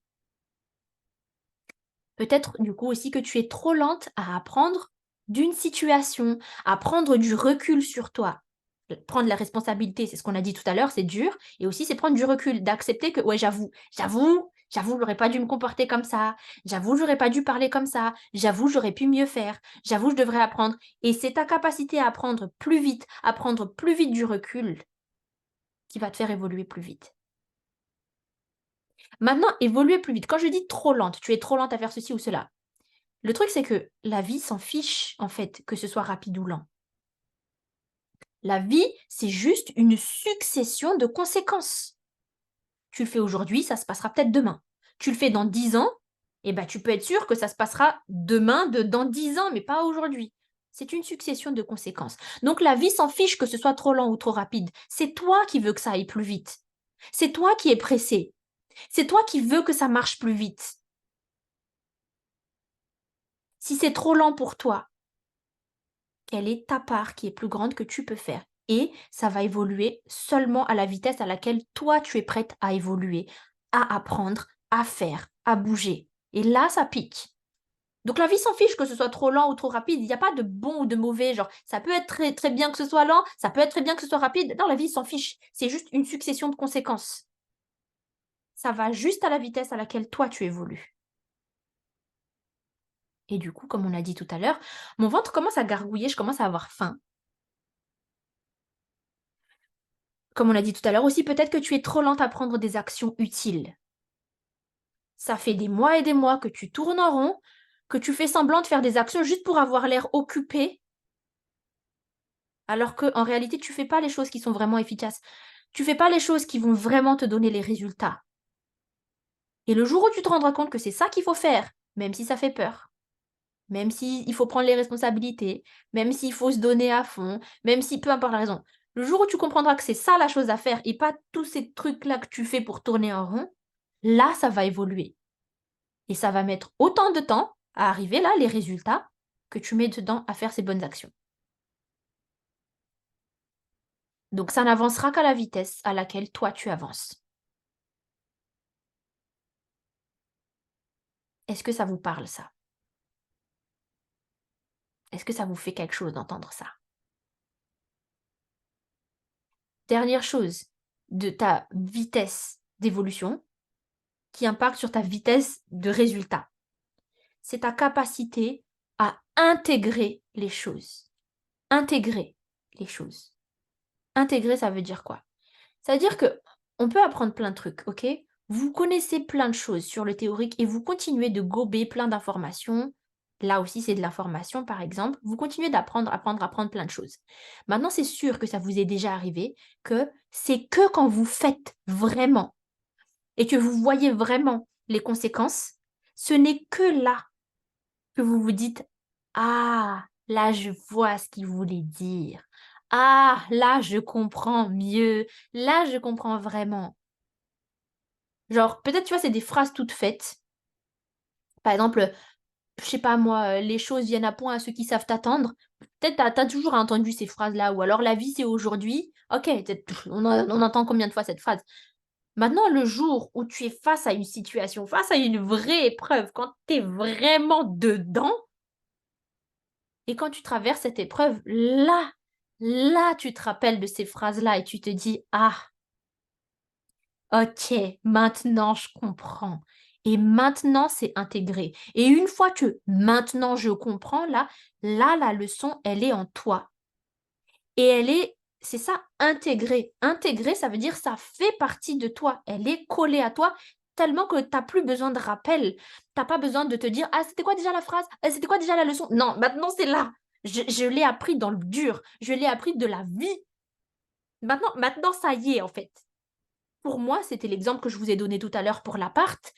Speaker 1: Peut-être du coup aussi que tu es trop lente à apprendre d'une situation, à prendre du recul sur toi. Prendre la responsabilité, c'est ce qu'on a dit tout à l'heure, c'est dur. Et aussi, c'est prendre du recul, d'accepter que, ouais, j'avoue, J'avoue, j'aurais pas dû me comporter comme ça. J'avoue, j'aurais pas dû parler comme ça. J'avoue, j'aurais pu mieux faire. J'avoue, je devrais apprendre. Et c'est ta capacité à apprendre plus vite, à prendre plus vite du recul qui va te faire évoluer plus vite. Maintenant, évoluer plus vite. Quand je dis trop lente, tu es trop lente à faire ceci ou cela. Le truc, c'est que la vie s'en fiche, en fait, que ce soit rapide ou lent. La vie, c'est juste une succession de conséquences. Tu le fais aujourd'hui, ça se passera peut-être demain. Tu le fais dans 10 ans, eh ben, tu peux être sûr que ça se passera demain, dans 10 ans, mais pas aujourd'hui. C'est une succession de conséquences. Donc la vie s'en fiche que ce soit trop lent ou trop rapide. C'est toi qui veux que ça aille plus vite. C'est toi qui es pressé. C'est toi qui veux que ça marche plus vite. Si c'est trop lent pour toi, quelle est ta part qui est plus grande que tu peux faire? Et ça va évoluer seulement à la vitesse à laquelle toi tu es prête à évoluer, à apprendre, à faire, à bouger. Et là, ça pique. Donc la vie s'en fiche que ce soit trop lent ou trop rapide. Il n'y a pas de bon ou de mauvais. Genre, ça peut être très, très bien que ce soit lent, ça peut être très bien que ce soit rapide. Non, la vie s'en fiche. C'est juste une succession de conséquences. Ça va juste à la vitesse à laquelle toi tu évolues. Et du coup, comme on a dit tout à l'heure, mon ventre commence à gargouiller, je commence à avoir faim. Comme on a dit tout à l'heure aussi, peut-être que tu es trop lente à prendre des actions utiles. Ça fait des mois et des mois que tu tournes en rond, que tu fais semblant de faire des actions juste pour avoir l'air occupé, alors qu'en réalité, tu fais pas les choses qui sont vraiment efficaces. Tu fais pas les choses qui vont vraiment te donner les résultats. Et le jour où tu te rendras compte que c'est ça qu'il faut faire, même si ça fait peur, même s'il faut prendre les responsabilités, même s'il faut se donner à fond, même si peu importe la raison, le jour où tu comprendras que c'est ça la chose à faire et pas tous ces trucs-là que tu fais pour tourner en rond, là, ça va évoluer. Et ça va mettre autant de temps à arriver là, les résultats, que tu mets dedans à faire ces bonnes actions. Donc ça n'avancera qu'à la vitesse à laquelle toi tu avances. Est-ce que ça vous parle ça? Est-ce que ça vous fait quelque chose d'entendre ça? Dernière chose, de ta vitesse d'évolution qui impacte sur ta vitesse de résultat, c'est ta capacité à intégrer les choses. Intégrer les choses. Intégrer, ça veut dire quoi? Ça veut dire que on peut apprendre plein de trucs, OK? Vous connaissez plein de choses sur le théorique et vous continuez de gober plein d'informations. Là aussi, c'est de l'information, par exemple. Vous continuez d'apprendre, apprendre, apprendre plein de choses. Maintenant, c'est sûr que ça vous est déjà arrivé que c'est que quand vous faites vraiment et que vous voyez vraiment les conséquences, ce n'est que là que vous vous dites: «Ah, là, je vois ce qu'il voulait dire. Ah, là, je comprends mieux. Là, je comprends vraiment». Genre, peut-être, tu vois, c'est des phrases toutes faites. Par exemple, je sais pas moi, «Les choses viennent à point à ceux qui savent attendre». Peut-être tu as toujours entendu ces phrases-là ou alors «La vie, c'est aujourd'hui». OK, on entend combien de fois cette phrase? Maintenant, le jour où tu es face à une situation, face à une vraie épreuve, quand tu es vraiment dedans et quand tu traverses cette épreuve, là, tu te rappelles de ces phrases-là et tu te dis: «Ah, OK, maintenant je comprends et maintenant c'est intégré» et une fois que «maintenant je comprends», là, la leçon, elle est en toi et elle est c'est ça, intégrée. Intégrée, ça veut dire ça fait partie de toi. Elle est collée à toi tellement que tu as plus besoin de rappel. Tu as pas besoin de te dire: «Ah, c'était quoi déjà la phrase? C'était quoi déjà la leçon?» Non, maintenant c'est là. Je l'ai appris dans le dur. Je l'ai appris de la vie. Maintenant ça y est, en fait. Pour moi, c'était l'exemple que je vous ai donné tout à l'heure pour l'appart.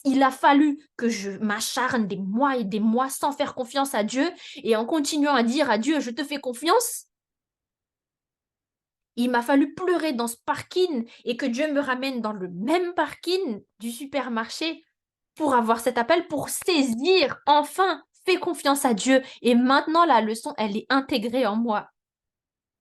Speaker 1: Il a fallu que je m'acharne des mois et des mois sans faire confiance à Dieu et en continuant à dire à Dieu: «Je te fais confiance». Il m'a fallu pleurer dans ce parking et que Dieu me ramène dans le même parking du supermarché pour avoir cet appel, pour saisir enfin: «Fais confiance à Dieu» et maintenant la leçon, elle est intégrée en moi.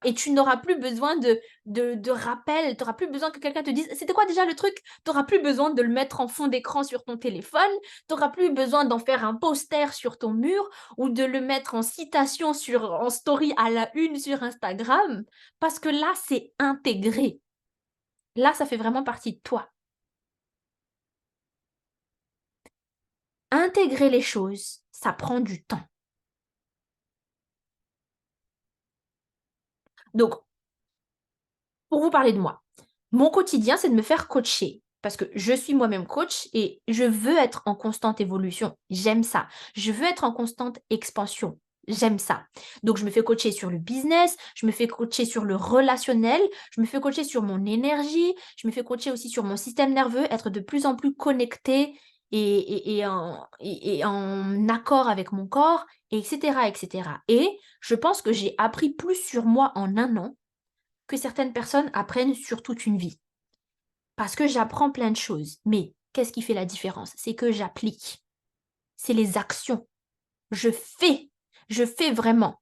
Speaker 1: Et tu n'auras plus besoin de rappel, tu auras plus besoin que quelqu'un te dise: «C'était quoi déjà le truc?» Tu auras plus besoin de le mettre en fond d'écran sur ton téléphone, tu auras plus besoin d'en faire un poster sur ton mur ou de le mettre en citation en story à la une sur Instagram, parce que là, c'est intégré. Là, ça fait vraiment partie de toi. intégrer les choses, ça prend du temps. Donc, pour vous parler de moi, mon quotidien, c'est de me faire coacher parce que je suis moi-même coach et je veux être en constante évolution. J'aime ça. Je veux être en constante expansion. J'aime ça. Donc, je me fais coacher sur le business, je me fais coacher sur le relationnel, je me fais coacher sur mon énergie, je me fais coacher aussi sur mon système nerveux, être de plus en plus connecté et en accord avec mon corps, etc., etc. Et je pense que j'ai appris plus sur moi en un an que certaines personnes apprennent sur toute une vie. Parce que j'apprends plein de choses. Mais qu'est-ce qui fait la différence? C'est que j'applique. C'est les actions. Je fais. Je fais vraiment.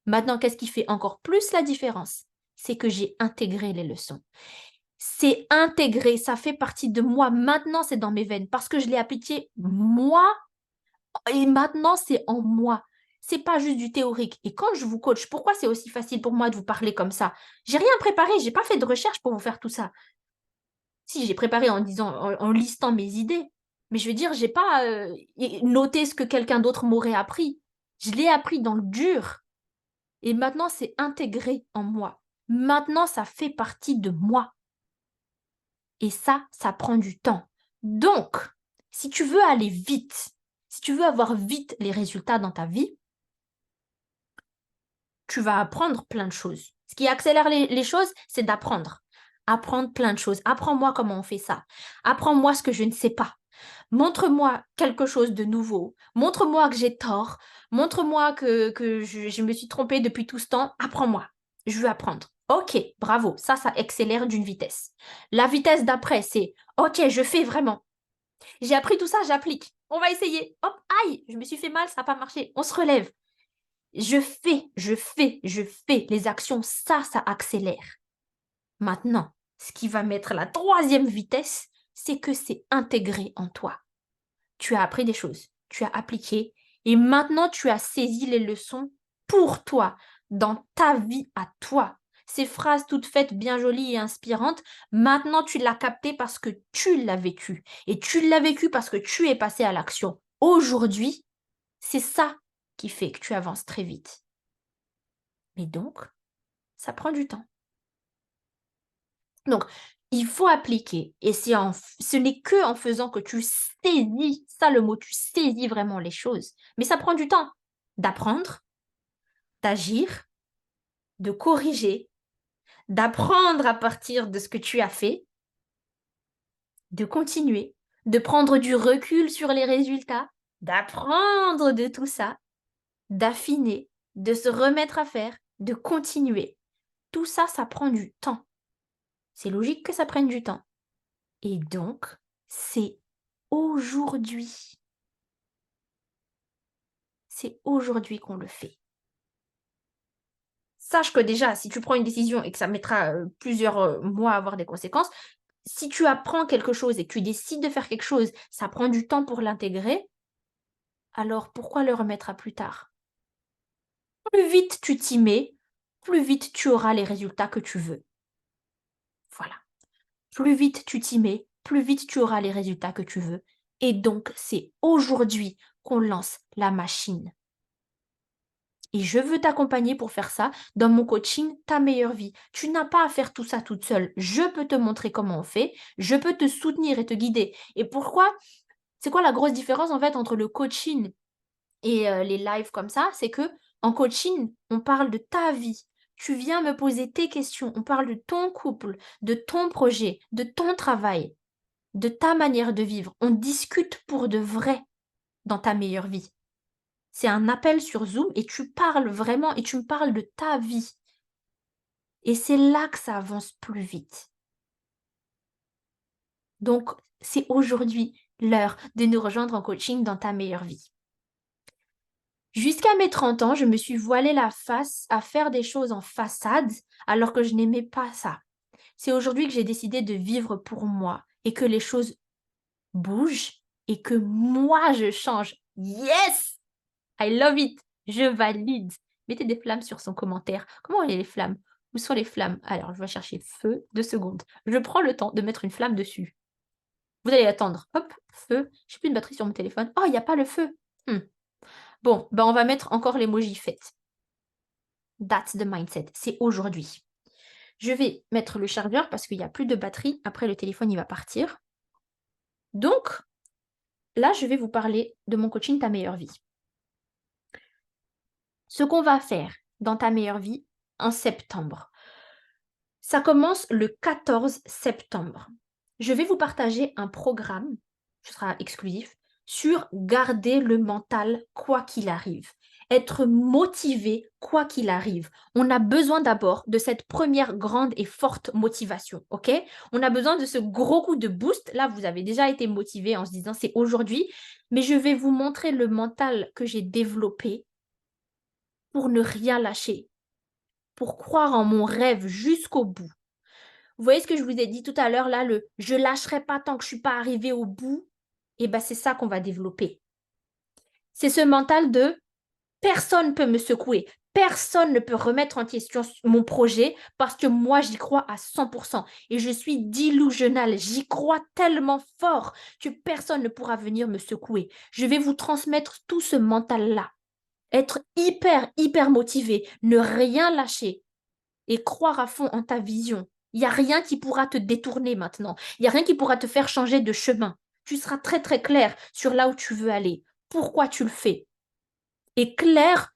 Speaker 1: Maintenant, qu'est-ce qui fait encore plus la différence? C'est que j'ai intégré les leçons. C'est intégré, ça fait partie de moi. Maintenant, c'est dans mes veines parce que je l'ai appliqué moi et maintenant, c'est en moi. C'est pas juste du théorique. Et quand je vous coach, pourquoi c'est aussi facile pour moi de vous parler comme ça? J'ai rien préparé, j'ai pas fait de recherche pour vous faire tout ça. Si, j'ai préparé en disant en listant mes idées, mais je veux dire, j'ai pas, noté ce que quelqu'un d'autre m'aurait appris. Je l'ai appris dans le dur et maintenant c'est intégré en moi. Maintenant, ça fait partie de moi et ça prend du temps. Donc, si tu veux aller vite, si tu veux avoir vite les résultats dans ta vie, tu vas apprendre plein de choses. Ce qui accélère les choses, c'est d'apprendre. Apprendre plein de choses. Apprends-moi comment on fait ça. Apprends-moi ce que je ne sais pas. Montre-moi quelque chose de nouveau. Montre-moi que j'ai tort. Montre-moi que je me suis trompée depuis tout ce temps. Apprends-moi. Je veux apprendre. Ok, bravo. Ça accélère d'une vitesse. La vitesse d'après, c'est ok, je fais vraiment. J'ai appris tout ça, j'applique. On va essayer. Hop, aïe, je me suis fait mal, ça n'a pas marché. On se relève. Je fais les actions, ça accélère. Maintenant, ce qui va mettre la troisième vitesse, c'est que c'est intégré en toi. Tu as appris des choses, tu as appliqué et maintenant tu as saisi les leçons pour toi, dans ta vie à toi. Ces phrases toutes faites, bien jolies et inspirantes, maintenant tu l'as capté parce que tu l'as vécu. Et tu l'as vécu parce que tu es passé à l'action. Aujourd'hui, c'est ça qui fait que tu avances très vite. Mais donc, ça prend du temps. Donc, il faut appliquer et ce n'est que en faisant que tu saisis, ça le mot, tu saisis vraiment les choses. Mais ça prend du temps d'apprendre, d'agir, de corriger, d'apprendre à partir de ce que tu as fait, de continuer, de prendre du recul sur les résultats, d'apprendre de tout ça, d'affiner, de se remettre à faire, de continuer. Tout ça, ça prend du temps. C'est logique que ça prenne du temps. Et donc, c'est aujourd'hui. C'est aujourd'hui qu'on le fait. Sache que déjà, si tu prends une décision et que ça mettra plusieurs mois à avoir des conséquences, si tu apprends quelque chose et que tu décides de faire quelque chose, ça prend du temps pour l'intégrer, alors pourquoi le remettre à plus tard? Plus vite tu t'y mets, plus vite tu auras les résultats que tu veux. Voilà. Plus vite tu t'y mets, plus vite tu auras les résultats que tu veux. Et donc, c'est aujourd'hui qu'on lance la machine. Et je veux t'accompagner pour faire ça dans mon coaching Ta meilleure vie. Tu n'as pas à faire tout ça toute seule. Je peux te montrer comment on fait. Je peux te soutenir et te guider. Et pourquoi? C'est quoi la grosse différence en fait entre le coaching et les lives comme ça? C'est que en coaching, on parle de ta vie. Tu viens me poser tes questions. On parle de ton couple, de ton projet, de ton travail, de ta manière de vivre. On discute pour de vrai dans ta meilleure vie. C'est un appel sur Zoom et tu parles vraiment et tu me parles de ta vie. Et c'est là que ça avance plus vite. Donc, c'est aujourd'hui l'heure de nous rejoindre en coaching dans ta meilleure vie. Jusqu'à mes 30 ans, je me suis voilé la face à faire des choses en façade alors que je n'aimais pas ça. C'est aujourd'hui que j'ai décidé de vivre pour moi et que les choses bougent et que moi je change. Yes! I love it. Je valide. Mettez des flammes sur son commentaire. Comment est les flammes? Où sont les flammes? Alors, je vais chercher feu, 2 secondes. Je prends le temps de mettre une flamme dessus. Vous allez attendre. Hop, feu. J'ai plus de batterie sur mon téléphone. Oh, il y a pas le feu. Mmh. Bon, ben, on va mettre encore l'emoji fête. That's the mindset. C'est aujourd'hui. Je vais mettre le chargeur parce qu'il y a plus de batterie. Après, le téléphone, il va partir. Donc, là, je vais vous parler de mon coaching Ta meilleure vie. Ce qu'on va faire dans Ta meilleure vie en septembre. Ça commence le 14 septembre. Je vais vous partager un programme, ce sera exclusif, sur garder le mental quoi qu'il arrive. Être motivé quoi qu'il arrive. On a besoin d'abord de cette première grande et forte motivation, ok? On a besoin de ce gros coup de boost. Là, vous avez déjà été motivé en se disant c'est aujourd'hui, mais je vais vous montrer le mental que j'ai développé pour ne rien lâcher, pour croire en mon rêve jusqu'au bout. Vous voyez ce que je vous ai dit tout à l'heure là, le je lâcherai pas tant que je suis pas arrivée au bout. Et ben c'est ça qu'on va développer. C'est ce mental de personne ne peut me secouer. Personne ne peut remettre en question mon projet parce que moi, j'y crois à 100%. Et je suis delusional. J'y crois tellement fort que personne ne pourra venir me secouer. Je vais vous transmettre tout ce mental-là. Être hyper, hyper motivé. Ne rien lâcher. Et croire à fond en ta vision. Il n'y a rien qui pourra te détourner maintenant. Il n'y a rien qui pourra te faire changer de chemin. Tu seras très, très clair sur là où tu veux aller. Pourquoi tu le fais. Et clair,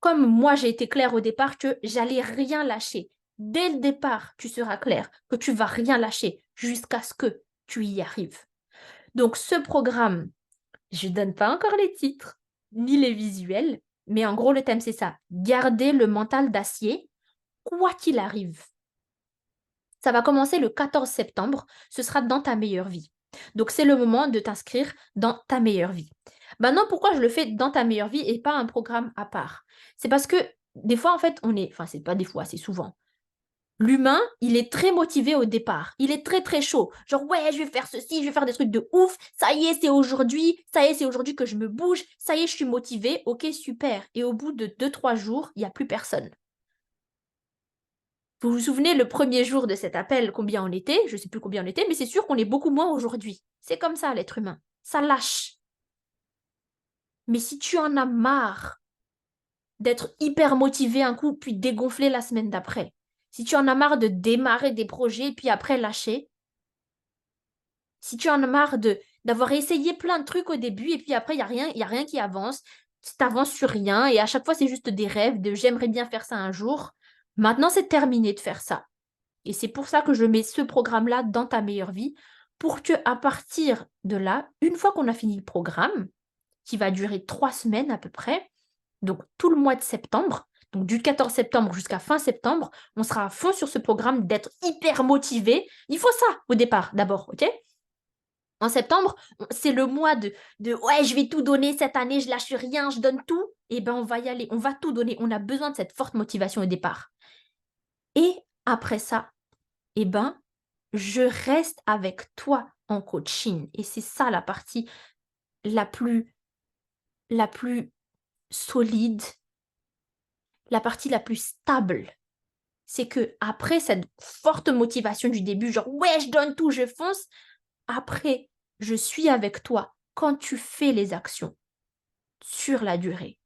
Speaker 1: comme moi j'ai été claire au départ, que j'allais rien lâcher. Dès le départ, tu seras clair que tu vas rien lâcher jusqu'à ce que tu y arrives. Donc ce programme, je ne donne pas encore les titres, ni les visuels, mais en gros le thème c'est ça. Garder le mental d'acier, quoi qu'il arrive. Ça va commencer le 14 septembre. Ce sera dans Ta meilleure vie. Donc, c'est le moment de t'inscrire dans Ta meilleure vie. Maintenant, pourquoi je le fais dans Ta meilleure vie et pas un programme à part? C'est parce que des fois, en fait, enfin, c'est pas des fois, c'est souvent. L'humain, il est très motivé au départ. Il est très, très chaud. Genre, ouais, je vais faire ceci, je vais faire des trucs de ouf. Ça y est, c'est aujourd'hui. Ça y est, c'est aujourd'hui que je me bouge. Ça y est, je suis motivé. Ok, super. Et au bout de 2, 3 jours, il n'y a plus personne. Vous vous souvenez, le premier jour de cet appel, combien on était? Je ne sais plus combien on était, mais c'est sûr qu'on est beaucoup moins aujourd'hui. C'est comme ça, l'être humain. Ça lâche. Mais si tu en as marre d'être hyper motivé un coup, puis dégonfler la semaine d'après, si tu en as marre de démarrer des projets, puis après lâcher, si tu en as marre d'avoir essayé plein de trucs au début, et puis après, y a rien qui avance, tu n'avances sur rien, et à chaque fois, c'est juste des rêves de j'aimerais bien faire ça un jour. Maintenant, c'est terminé de faire ça. Et c'est pour ça que je mets ce programme-là dans Ta meilleure vie, pour que à partir de là, une fois qu'on a fini le programme, qui va durer 3 semaines à peu près, donc tout le mois de septembre, donc du 14 septembre jusqu'à fin septembre, on sera à fond sur ce programme d'être hyper motivé. Il faut ça au départ, d'abord, ok? En septembre, c'est le mois de ouais, je vais tout donner cette année, je lâche rien, je donne tout. Eh ben, on va y aller, on va tout donner. On a besoin de cette forte motivation au départ. Et après ça, eh ben, je reste avec toi en coaching. Et c'est ça la partie la la plus solide, la partie la plus stable. C'est que après cette forte motivation du début, genre ouais, je donne tout, je fonce. Après, je suis avec toi quand tu fais les actions sur la durée.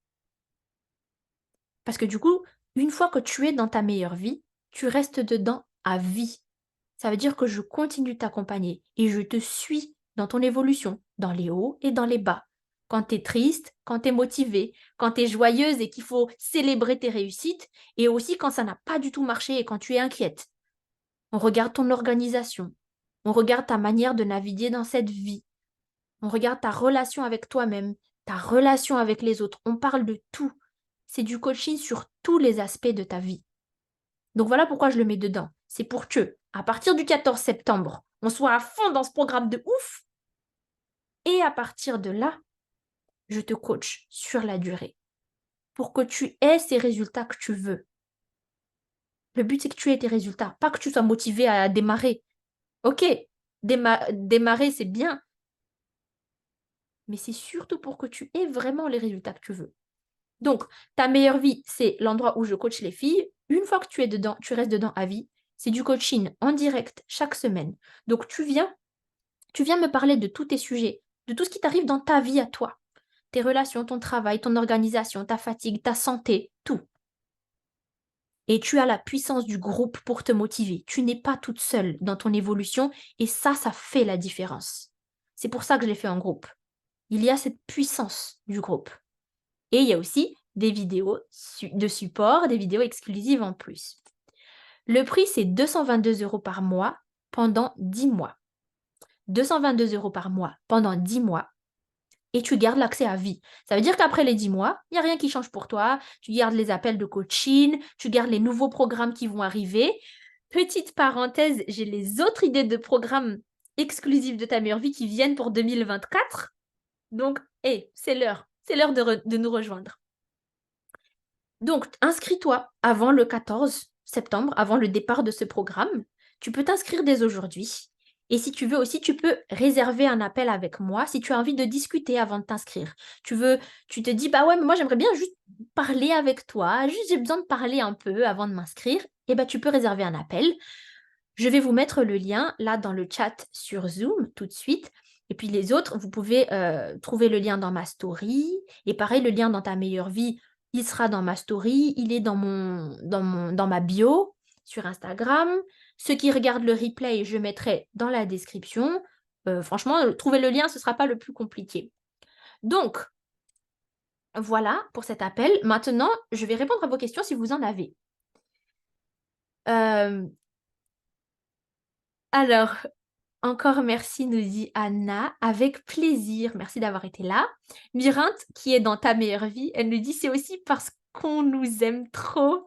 Speaker 1: Parce que du coup, une fois que tu es dans ta meilleure vie, tu restes dedans à vie. Ça veut dire que je continue de t'accompagner et je te suis dans ton évolution, dans les hauts et dans les bas. Quand tu es triste, quand tu es motivée, quand tu es joyeuse et qu'il faut célébrer tes réussites, et aussi quand ça n'a pas du tout marché et quand tu es inquiète. On regarde ton organisation, on regarde ta manière de naviguer dans cette vie, on regarde ta relation avec toi-même, ta relation avec les autres, on parle de tout. C'est du coaching sur tous les aspects de ta vie. Donc voilà pourquoi je le mets dedans. C'est pour que, à partir du 14 septembre, on soit à fond dans ce programme de ouf. Et à partir de là, je te coach sur la durée pour que tu aies ces résultats que tu veux. Le but, c'est que tu aies tes résultats, pas que tu sois motivé à démarrer. Ok, démarrer, c'est bien, mais c'est surtout pour que tu aies vraiment les résultats que tu veux. Donc, Ta meilleure vie, c'est l'endroit où je coach les filles. Une fois que tu es dedans, tu restes dedans à vie. C'est du coaching en direct chaque semaine. Donc, tu viens, Tu viens me parler de tous tes sujets, de tout ce qui t'arrive dans ta vie à toi. Tes relations, ton travail, ton organisation, ta fatigue, ta santé, tout. Et tu as la puissance du groupe pour te motiver. Tu n'es pas toute seule dans ton évolution et ça fait la différence. C'est pour ça que je l'ai fait en groupe. Il y a cette puissance du groupe. Et il y a aussi des vidéos de support, des vidéos exclusives en plus. Le prix, c'est 222 € par mois pendant 10 mois. 222 € par mois pendant 10 mois et tu gardes l'accès à vie. Ça veut dire qu'après les 10 mois, il n'y a rien qui change pour toi. Tu gardes les appels de coaching, tu gardes les nouveaux programmes qui vont arriver. Petite parenthèse, j'ai les autres idées de programmes exclusifs de ta meilleure vie qui viennent pour 2024. Donc, c'est l'heure. C'est l'heure de nous rejoindre. Donc, inscris-toi avant le 14 septembre, avant le départ de ce programme. Tu peux t'inscrire dès aujourd'hui. Et si tu veux aussi, tu peux réserver un appel avec moi si tu as envie de discuter avant de t'inscrire. Tu te dis, bah ouais, mais moi j'aimerais bien juste parler avec toi, juste j'ai besoin de parler un peu avant de m'inscrire. Et bah tu peux réserver un appel. Je vais vous mettre le lien là dans le chat sur Zoom tout de suite. Et puis les autres, vous pouvez trouver le lien dans ma story. Et pareil, le lien dans ta meilleure vie, il sera dans ma story, il est dans ma bio sur Instagram. Ceux qui regardent le replay, je mettrai dans la description. Franchement, trouver le lien, ce ne sera pas le plus compliqué. Donc, voilà pour cet appel. Maintenant, je vais répondre à vos questions si vous en avez. Alors, encore merci, nous dit Anna, avec plaisir. Merci d'avoir été là. Mirinte, qui est dans ta meilleure vie, elle nous dit c'est aussi parce qu'on nous aime trop.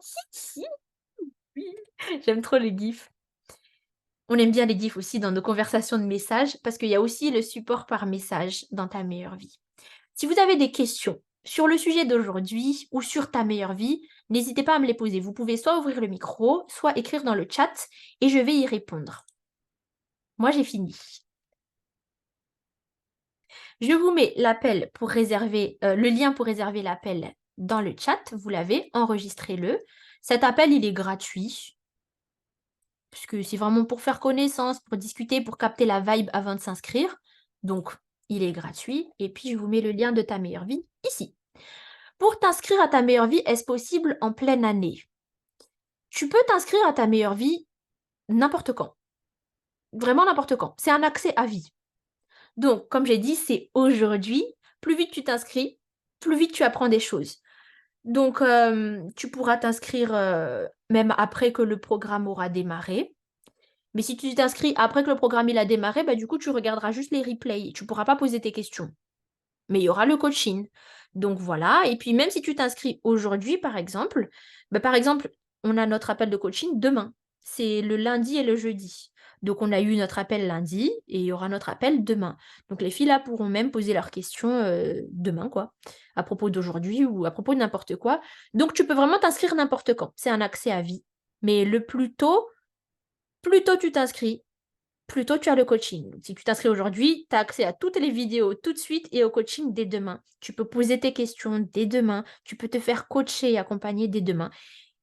Speaker 1: Oui, j'aime trop les gifs. On aime bien les gifs aussi dans nos conversations de messages parce qu'il y a aussi le support par message dans ta meilleure vie. Si vous avez des questions sur le sujet d'aujourd'hui ou sur ta meilleure vie, n'hésitez pas à me les poser. Vous pouvez soit ouvrir le micro, soit écrire dans le chat et je vais y répondre. Moi, j'ai fini. Je vous mets l'appel pour réserver, le lien pour réserver l'appel dans le chat. Vous l'avez, enregistrez-le. Cet appel, il est gratuit. Puisque c'est vraiment pour faire connaissance, pour discuter, pour capter la vibe avant de s'inscrire. Donc, il est gratuit. Et puis, je vous mets le lien de ta meilleure vie ici. Pour t'inscrire à ta meilleure vie, est-ce possible en pleine année? Tu peux t'inscrire à ta meilleure vie n'importe quand. Vraiment n'importe quand. C'est un accès à vie. Donc, comme j'ai dit, c'est aujourd'hui. Plus vite tu t'inscris, plus vite tu apprends des choses. Donc, tu pourras t'inscrire même après que le programme aura démarré. Mais si tu t'inscris après que le programme il a démarré, bah, du coup, tu regarderas juste les replays. Tu ne pourras pas poser tes questions. Mais il y aura le coaching. Donc voilà. Et puis, même si tu t'inscris aujourd'hui, par exemple, on a notre appel de coaching demain. C'est le lundi et le jeudi. Donc, on a eu notre appel lundi et il y aura notre appel demain. Donc, les filles là pourront même poser leurs questions demain, quoi, à propos d'aujourd'hui ou à propos de n'importe quoi. Donc, tu peux vraiment t'inscrire n'importe quand. C'est un accès à vie. Mais le plus tôt tu t'inscris, plus tôt tu as le coaching. Donc, si tu t'inscris aujourd'hui, tu as accès à toutes les vidéos tout de suite et au coaching dès demain. Tu peux poser tes questions dès demain. Tu peux te faire coacher et accompagner dès demain.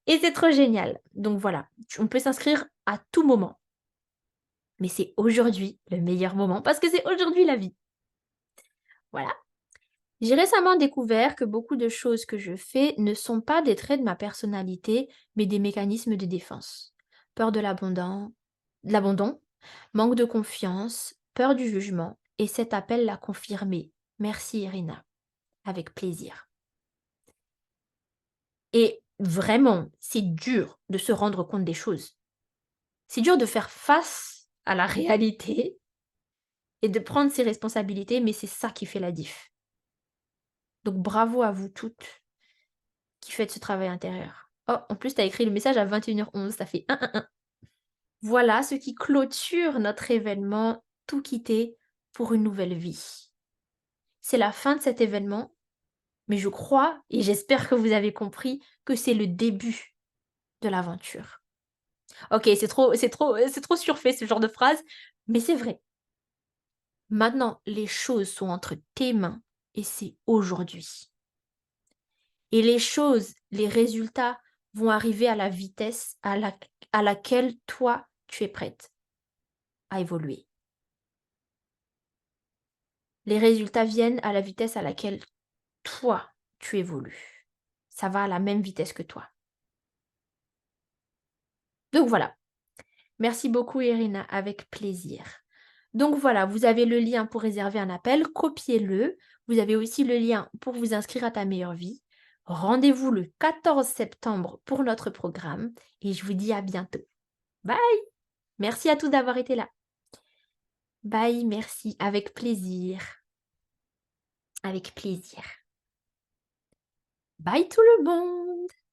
Speaker 1: Et c'est trop génial. Donc voilà, on peut s'inscrire à tout moment. Mais c'est aujourd'hui le meilleur moment parce que c'est aujourd'hui la vie. Voilà. J'ai récemment découvert que beaucoup de choses que je fais ne sont pas des traits de ma personnalité, mais des mécanismes de défense. Peur de l'abandon, manque de confiance, peur du jugement, et cet appel l'a confirmé. Merci Irina, avec plaisir. Et vraiment, c'est dur de se rendre compte des choses. C'est dur de faire face à la réalité et de prendre ses responsabilités, mais c'est ça qui fait la diff. Donc bravo à vous toutes qui faites ce travail intérieur. Oh, en plus, tu as écrit le message à 21h11, ça fait 1. Voilà ce qui clôture notre événement Tout quitter pour une nouvelle vie. C'est la fin de cet événement, mais je crois et j'espère que vous avez compris que c'est le début de l'aventure. Ok, c'est trop surfait ce genre de phrase, mais c'est vrai. Maintenant, les choses sont entre tes mains et c'est aujourd'hui. Et les choses, les résultats vont arriver à la vitesse à laquelle toi, tu es prête à évoluer. Les résultats viennent à la vitesse à laquelle toi, tu évolues. Ça va à la même vitesse que toi. Donc voilà. Merci beaucoup Irina, avec plaisir. Donc voilà, vous avez le lien pour réserver un appel, copiez-le. Vous avez aussi le lien pour vous inscrire à ta meilleure vie. Rendez-vous le 14 septembre pour notre programme et je vous dis à bientôt. Bye! Merci à tous d'avoir été là. Bye, merci, avec plaisir. Avec plaisir. Bye tout le monde!